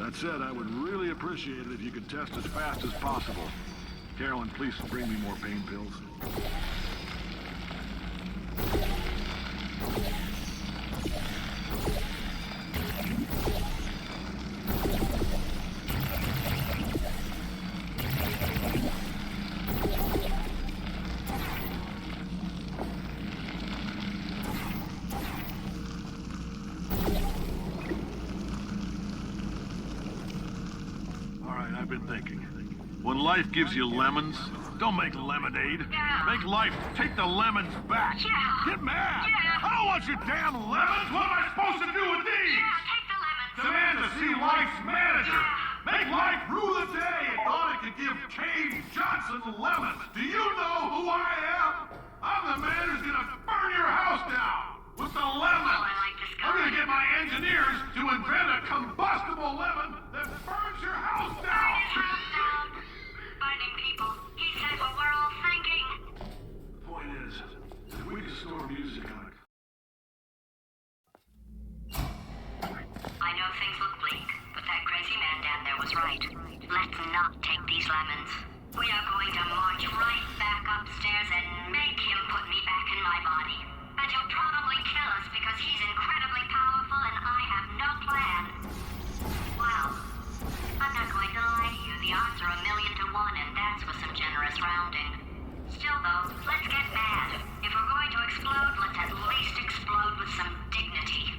That said, I would really appreciate it if you could test as fast as possible. Carolyn, please bring me more pain pills. I've been thinking. When life gives you lemons, don't make lemonade. Yeah. Make life take the lemons back. Yeah. Get mad. Yeah. I don't want your damn lemons. What am I supposed to do with these? Yeah, take the lemons. Demand to see life's manager. Yeah. Make life rule the day and thought it could give Cave Johnson lemons. Do you know who I am? I'm the man who's gonna burn your house down with the lemons. Oh, I like this guy. I'm gonna get my engineers to invent a combustible lemon that burns your house Burn down. his house down. Burning people. He said what we're all thinking. Point is, if we could store music on it. I know things look bleak, but that crazy man down there was right. Let's not take these lemons. We are going to march right back upstairs and make him put me back in my body. And he'll probably kill us because he's incredibly powerful and I have no plan. Well, I'm not going to lie to you. The odds are 1,000,000 to 1, and that's with some generous rounding. Still, though, let's get mad. If we're going to explode, let's at least explode with some dignity.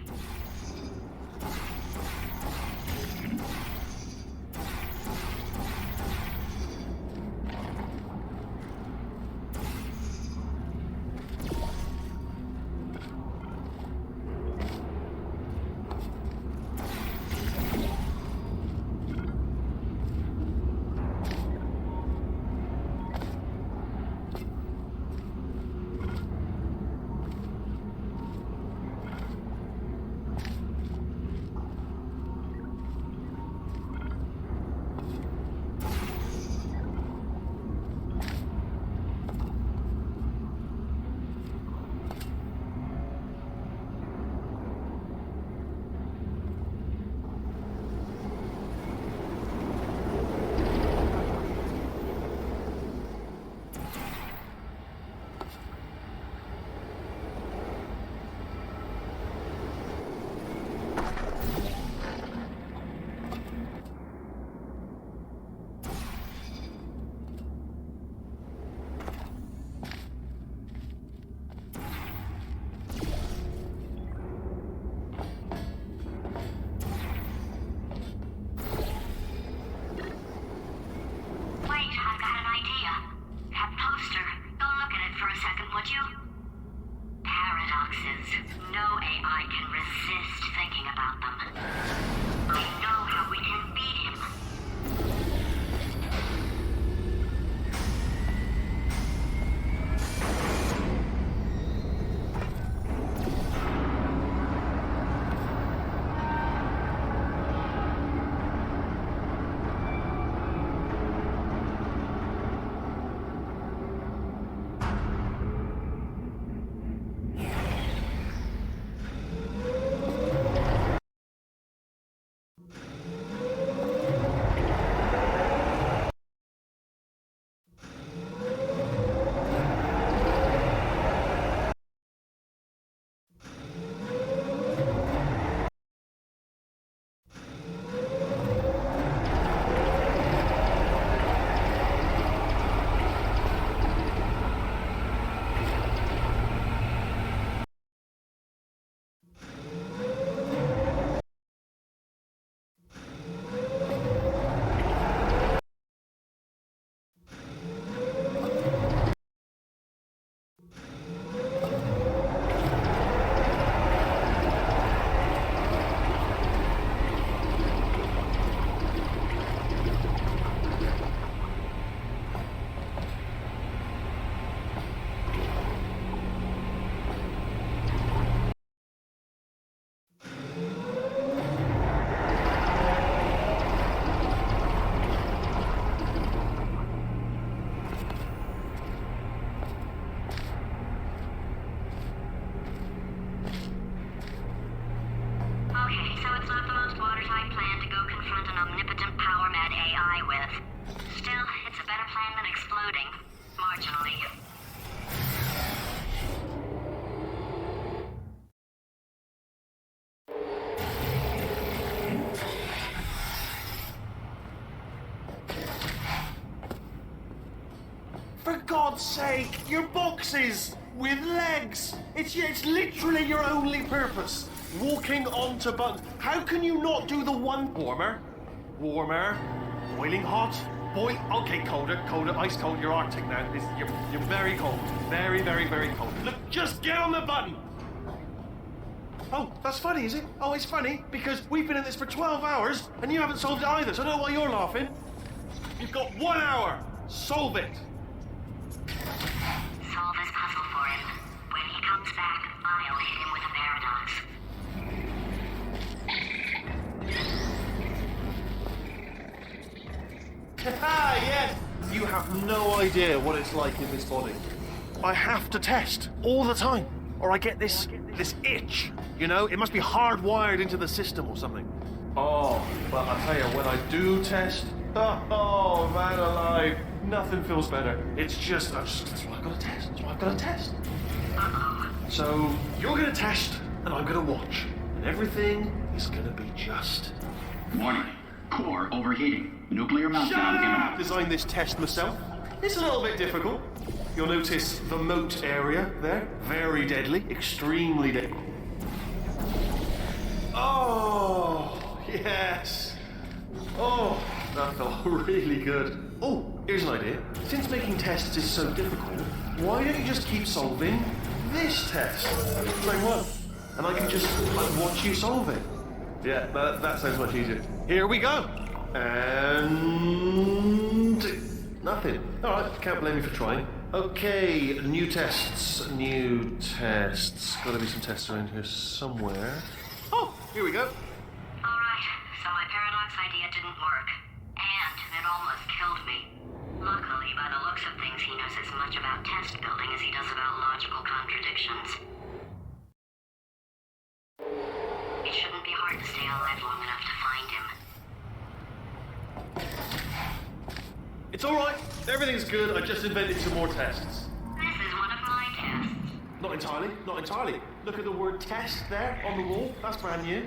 including, marginally. For God's sake, your boxes with legs. It's literally your only purpose. Walking onto buttons. How can you not do the one warmer? Warmer. Boiling hot. Okay, colder, ice cold. You're Arctic now. You're very cold. Very, very, very cold. Look, just get on the button. Oh, that's funny, is it? Oh, it's funny because we've been in this for 12 hours and you haven't solved it either, so I don't know why you're laughing. You've got 1 hour. Solve it. Solve this puzzle for him. When he comes back, I'll hit him with a paradox. Ah, yes! You have no idea what it's like in this body. I have to test all the time, or I get this itch. You know, it must be hardwired into the system or something. Oh, but I tell you, when I do test, oh man alive, nothing feels better. It's just, that's why I've got to test. That's why I've got to test. So you're gonna test, and I'm gonna watch, and everything is gonna be just. Warning. Core overheating. Nuclear meltdown Shut up! imminent. Designed this test myself. It's a little bit difficult. You'll notice the moat area there. Very deadly. Extremely deadly. Oh, yes. Oh, that felt really good. Oh, here's an idea. Since making tests is so difficult, why don't you just keep solving this test? Same one. And I can just watch you solve it. Yeah, that sounds much easier. Here we go. And nothing. All right, can't blame me for trying. Okay, new tests. Got to be some tests around here somewhere. Oh, here we go. Alright, so my paradox idea didn't work. And it almost killed me. Luckily, by the looks of things, he knows as much about test building as he does about logical contradictions. It shouldn't be hard to stay alive long enough to find him. It's all right. Everything's good. I just invented some more tests. This is one of my tests. Not entirely. Look at the word test there on the wall. That's brand new.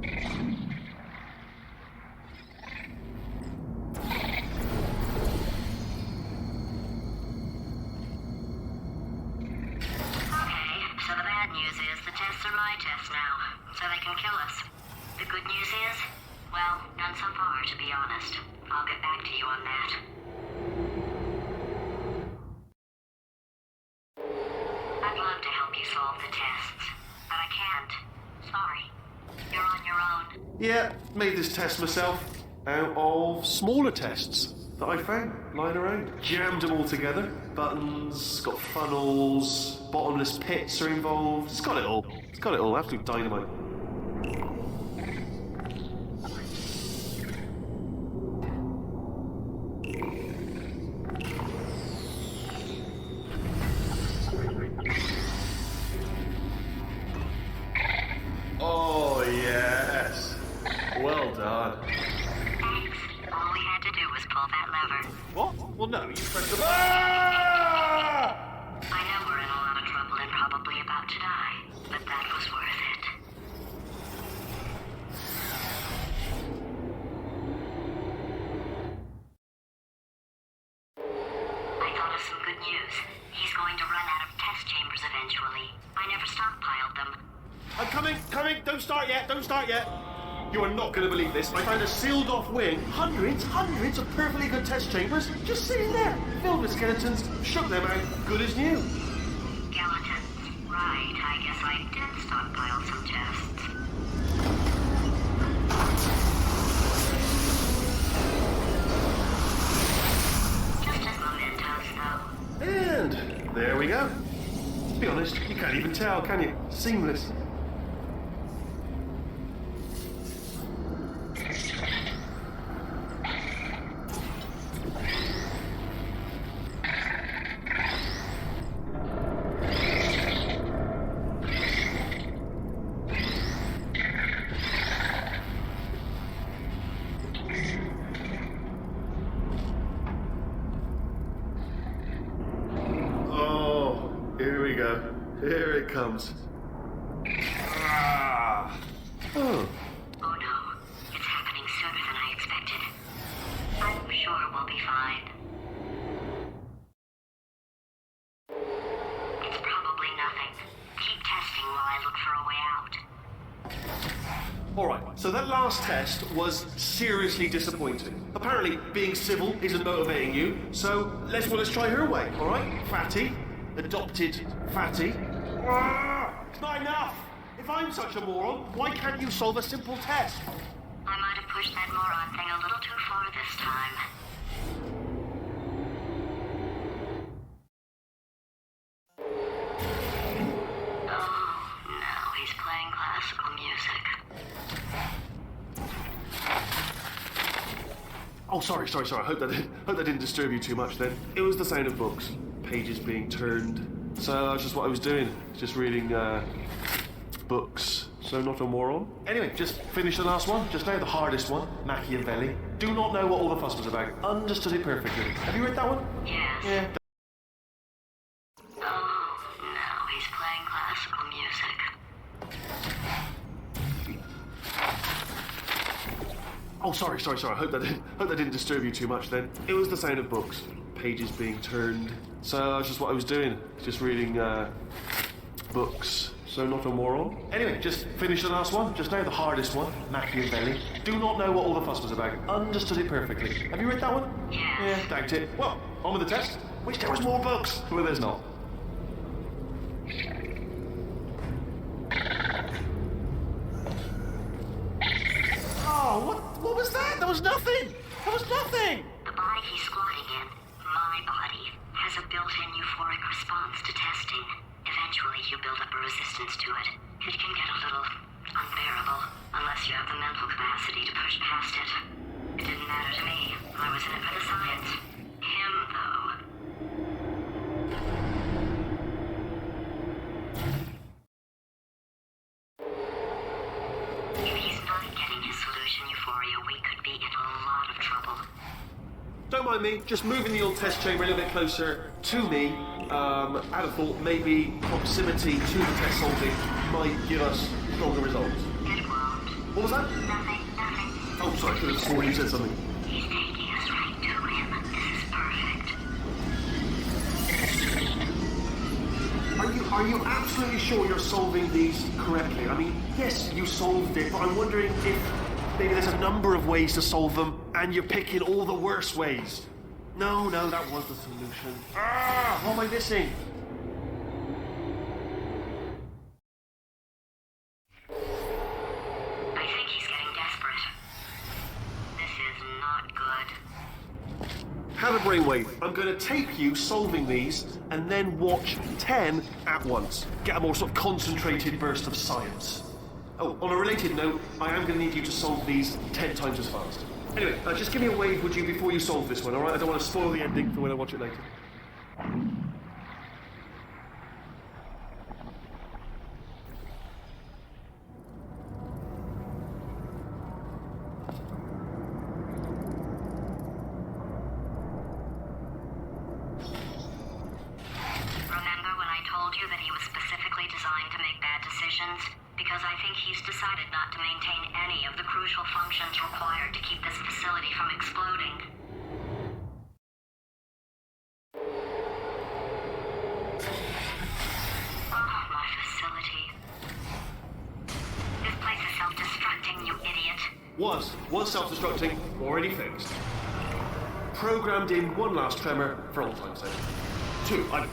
Okay, so the bad news is the tests are my tests now, so they can kill us. The good news is, well, none so far, to be honest. I'll get back to you on that. I'd love to help you solve the tests, but I can't. Sorry. You're on your own. Yeah, made this test myself out of smaller tests that I found lying around. Jammed them all together. Buttons, got funnels, bottomless pits are involved. It's got it all. Absolute dynamite. Oh, yes. Well done. Thanks. All we had to do was pull that lever. What? Well, no, you pressed the... Ah! I know we're in a lot of trouble and probably about to die, but that was worth it. I thought of some good news. He's going to run out of test chambers eventually. I never stockpiled them. I'm coming. Don't start yet. You are not going to believe this. I found a sealed off wing. Hundreds of perfectly good test chambers just sitting there. Filled with skeletons. Shook them out. Good as new. Skeletons. Right, I guess I did stockpile some tests. Just as mementos, though. And there we go. To be honest, you can't even tell, can you? Seamless. Here it comes. Ah. Oh. Oh no, it's happening sooner than I expected. I'm sure we'll be fine. It's probably nothing. Keep testing while I look for a way out. Alright, so that last test was seriously disappointing. Apparently, being civil isn't motivating you, so let's try her way, alright? Fatty. Adopted Fatty. Ah, it's not enough! If I'm such a moron, why can't you solve a simple test? I might have pushed that moron thing a little too far this time. Oh, no, he's playing classical music. Oh, sorry. I hope that didn't disturb you too much then. It was the sound of books. Pages being turned. So that's just what I was doing. Just reading, books. So not a moron. Anyway, just finished the last one. Just now the hardest one. Machiavelli. Do not know what all the fuss was about. Understood it perfectly. Have you read that one? Yes. Yeah. Oh, no, he's playing classical music. Oh, sorry. I hope that didn't disturb you too much then. It was the sound of books. Pages being turned. So that's just what I was doing. Just reading, books. So not a moron. Anyway, just finished the last one. Just now the hardest one. Machiavelli. Do not know what all the fuss was about. Understood it perfectly. Have you read that one? Yes. Yeah, doubt it. Well, on with the test. Wish there was more books. Well, there's not. Oh, what was that? There was nothing! There was nothing! The body he's squatting in, my body, has a built-in euphoric response to testing. Eventually, you build up a resistance to it. It can get a little unbearable, unless you have the mental capacity to push past it. It didn't matter to me. I was in it for the science. Him, though. If he's not getting his solution euphoria, we could be in a lot of trouble. Don't mind me, just moving the old test chamber a little bit closer to me. I'd have thought maybe proximity to the test solving might give us stronger results. It won't. What was that? Nothing. Oh, sorry, I could have sworn you said something. He's taking us right to him. This is perfect. Are you absolutely sure you're solving these correctly? I mean, yes, you solved it, but I'm wondering if maybe there's a number of ways to solve them, and you're picking all the worst ways. No, that was the solution. Ah, what am I missing? I think he's getting desperate. This is not good. Have a brainwave. I'm going to tape you solving these, and then watch 10 at once. Get a more sort of concentrated burst of science. Oh, on a related note, I am going to need you to solve these 10 times as fast. Anyway, just give me a wave, would you, before you solve this one, alright? I don't want to spoil the ending for when I watch it later. Remember when I told you that he was specifically designed to make bad decisions? Because I think he's decided not to maintain any of the crucial functions required to keep this facility from exploding. Oh, my facility. This place is self-destructing, you idiot. Was self-destructing, already fixed. Programmed in one last tremor for all time's sake.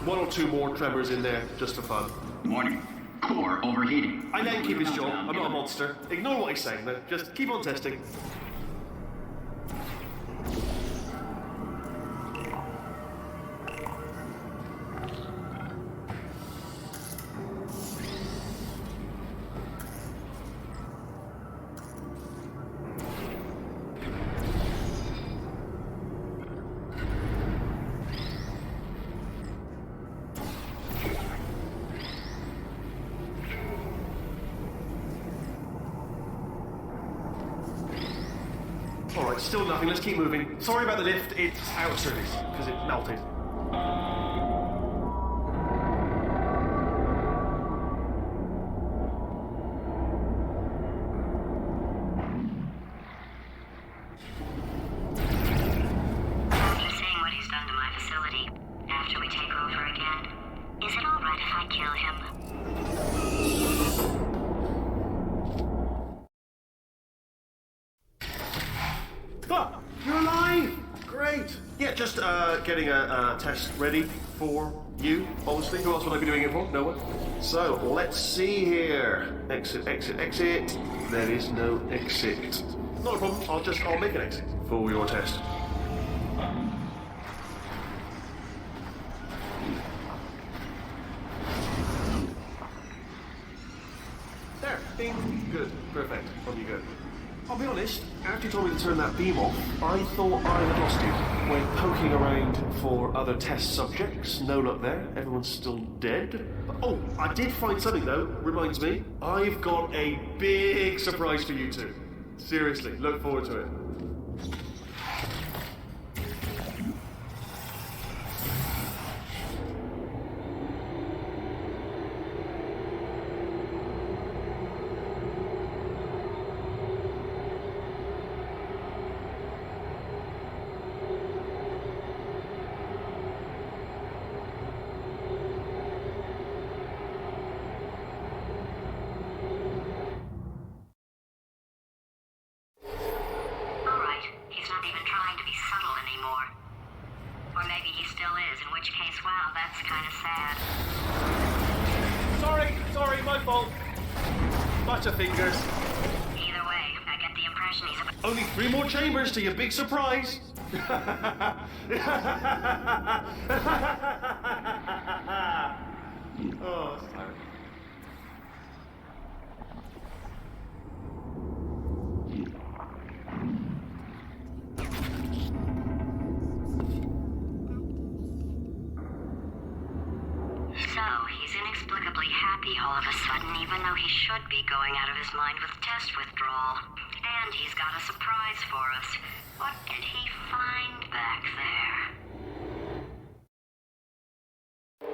One or two more tremors in there, just for fun. Warning. Core overheating. I let him keep his job. I'm not a monster. Ignore what he's saying, then. Just keep on testing. Alright, still nothing. Let's keep moving. Sorry about the lift. It's out of service because it melted. After seeing what he's done to my facility, after we take over again, is it alright if I kill him? Ah, you're alive! Great! Yeah, just getting a test ready for you, obviously. Who else would I be doing it for? No one. So, let's see here. Exit, exit, exit. There is no exit. Not a problem. I'll make an exit for your test. There. Ding. Good. Perfect. On you go. I'll be honest, after you told me to turn that beam off, I thought I had lost you. Went poking around for other test subjects. No luck there. Everyone's still dead. Oh, I did find something though. Reminds me. I've got a big surprise for you two. Seriously, look forward to it. Alright, he's not even trying to be subtle anymore. Or maybe he still is, in which case, wow, that's kind of sad. Sorry, my fault. Butterfingers. Either way, I get the impression he's about... Only 3 more chambers to your big surprise. Oh, that's tired. So, he's inexplicably happy all of a sudden, even though he should be going out of his mind with test withdrawal. And he's got a surprise for us. What did he find back there?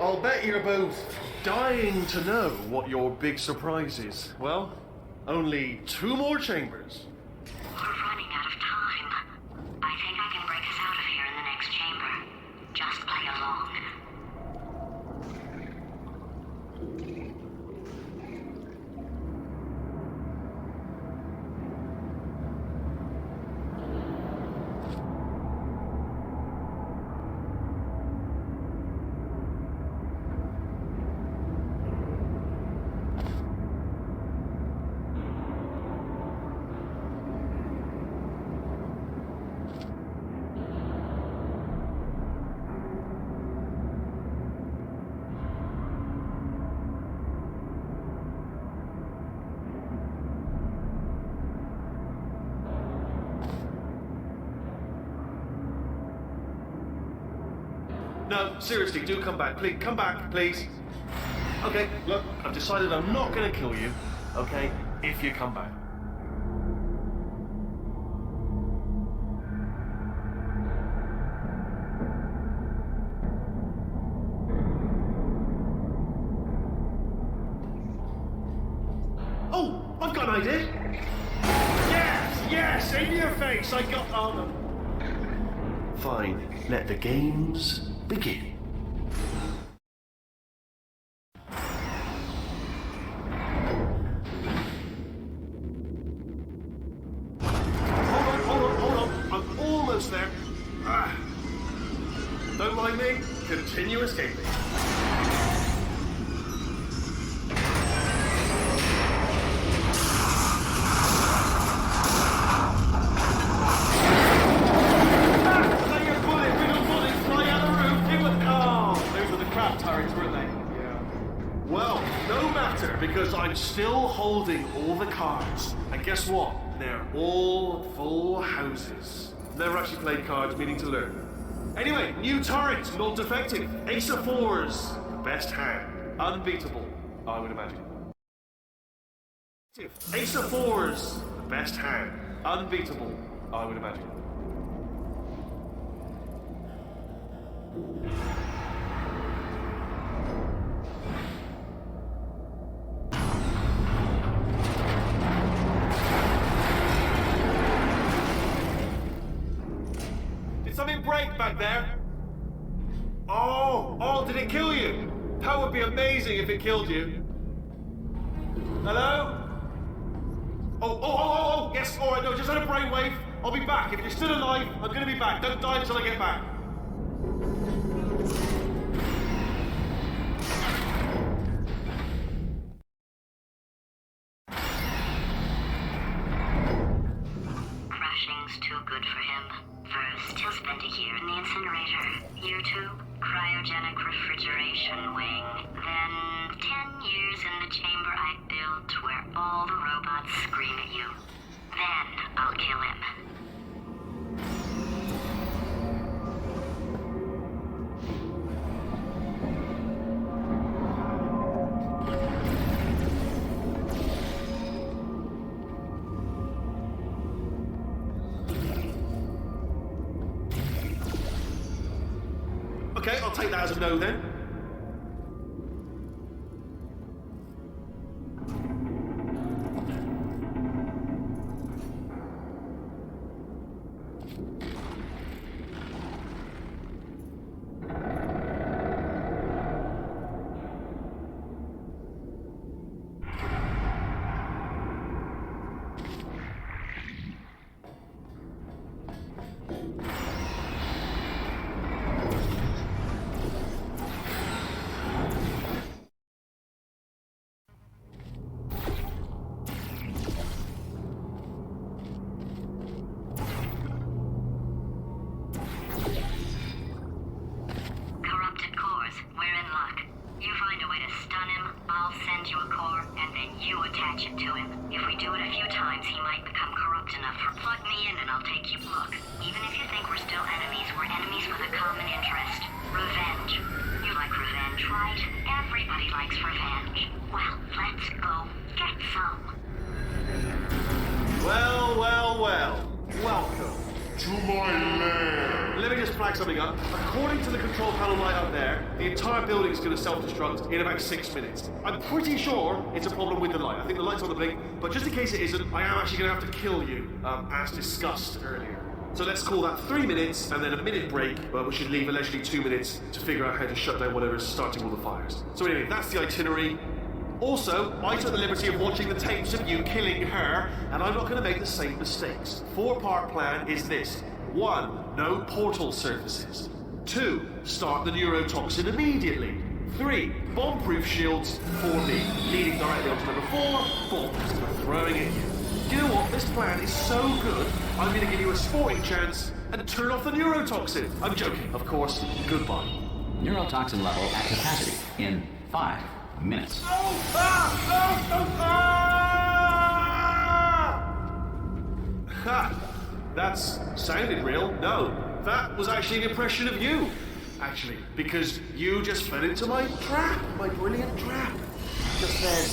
I'll bet you're both dying to know what your big surprise is. Well, only 2 more chambers. We're running out of time. I think I can break us out of here in the next chamber. Just play along. No, seriously, do come back. Please, come back, please. Okay, look, I've decided I'm not going to kill you, okay, if you come back. Oh, I've got an idea. Yes, in your face. I got on them. Fine, let the games begin. Hold on. I'm almost there. Don't mind me. Continue escaping. Well, no matter, because I'm still holding all the cards. And guess what? They're all full houses. Never actually played cards, meaning to learn. Anyway, new turret, not defective. Ace of 4s, best hand. Unbeatable, I would imagine. Ace of 4s, best hand. Unbeatable, I would imagine. break back there? Oh, did it kill you? That would be amazing if it killed you. Hello? Oh, yes, all right, no, just had a brainwave. I'll be back. If you're still alive, I'm gonna be back. Don't die until I get back. Crashing's too good for him. First, he'll spend a year in the incinerator. Year 2, cryogenic refrigeration wing. Then, 10 years in the chamber I built where all the robots scream at you. Then, I'll kill him. Okay, I'll take that as a no then. Corrupted cores, we're in luck. You find a way to stun him, I'll send you a core, and then you attach it to him. If we do it a few times, he might become corrupt enough for plug me in and I'll take you. Look, even if you think we're still enemies, we're enemies with a common interest. Revenge. You like revenge, right? Everybody likes revenge. Well, let's go get some. Well. Welcome to my lair. Let me just flag something up. According to the control panel light up there, the entire building is going to self-destruct in about 6 minutes. I'm pretty sure it's a problem with the light. I think the light's on the blink, but just in case it isn't, I am actually going to have to kill you, as discussed earlier. So let's call that 3 minutes and then a minute break, but we should leave allegedly 2 minutes to figure out how to shut down whatever's starting all the fires. So anyway, that's the itinerary. Also, I took the liberty of watching the tapes of you killing her, and I'm not going to make the same mistakes. 4-part plan is this. 1, no portal surfaces. 2, start the neurotoxin immediately. 3, bomb-proof shields for me, leading directly on to number 4, bombs. We're throwing it in. Do you know what? This plan is so good, I'm going to give you a sporting chance and turn off the neurotoxin. I'm joking, of course. Goodbye. Neurotoxin level at capacity in 5 minutes. Ha! That's sounded real. No, that was actually an impression of you. Actually, because you just fell into my trap, my brilliant trap. Just then,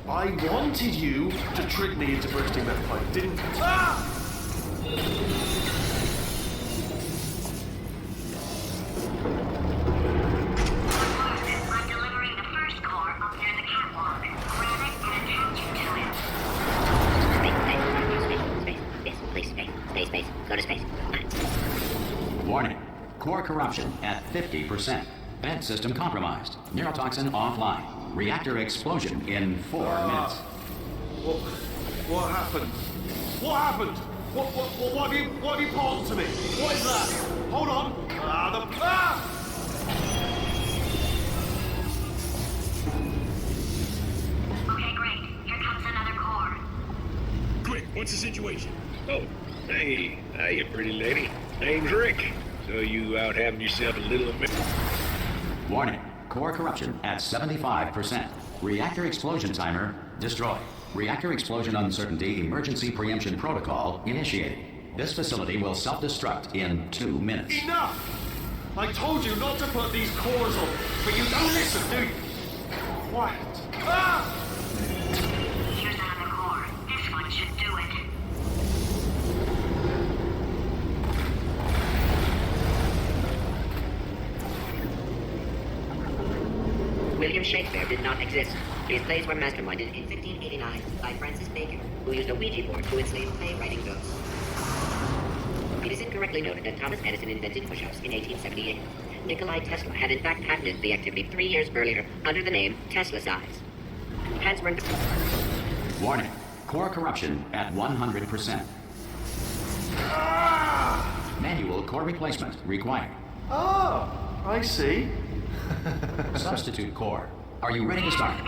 I wanted you to trick me into bursting that pipe, didn't I? I'm delivering the first core up near the catwalk. Grab it and attach it to him. Space. Go to space. Warning. Core corruption at 50%. Vent system compromised. Neurotoxin offline. Reactor explosion in 4 minutes. What happened? What happened? What have you pawned to me? What is that? Hold on. Okay, great. Here comes another core. Quick, what's the situation? Oh, hey, you pretty lady. Name's Rick. So you out having yourself a little... Warning. Core corruption at 75%. Reactor explosion timer destroyed. Reactor explosion uncertainty emergency preemption protocol initiated. This facility will self-destruct in 2 minutes. Enough! I told you not to put these cores on, but you don't listen, do you? Quiet. Here's another core. This one should do it. William Shakespeare did not exist. His plays were masterminded in 1589 by Francis Bacon, who used a Ouija board to enslave playwriting ghosts. It is incorrect. correctly noted that Thomas Edison invented push-ups in 1878. Nikolai Tesla had in fact patented the activity 3 years earlier under the name Tesla size. Hence, we're... Warning. Core corruption at 100%. Manual core replacement required. Oh, I see. Substitute core. Are you ready to start?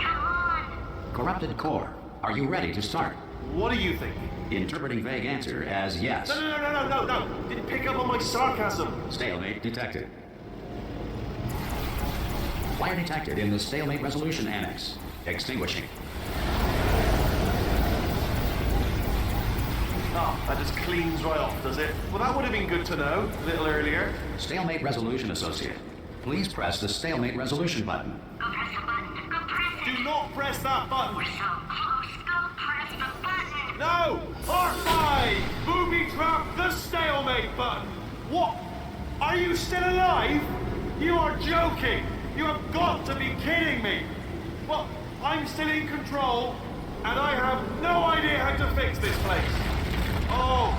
Corrupted core. Are you ready to start? What are you thinking? Interpreting vague answer as yes. No. Didn't pick up on my sarcasm. Stalemate detected. Fire detected in the stalemate resolution annex. Extinguishing. Oh, that just cleans right off, does it? Well, that would have been good to know a little earlier. Stalemate resolution associate. Please press the stalemate resolution button. Go press the button. Go press it. Do not press that button. We're so close. Go press the button. No! R5! Booby trap the stalemate button! What? Are you still alive? You are joking! You have got to be kidding me! Well, I'm still in control, and I have no idea how to fix this place. Oh,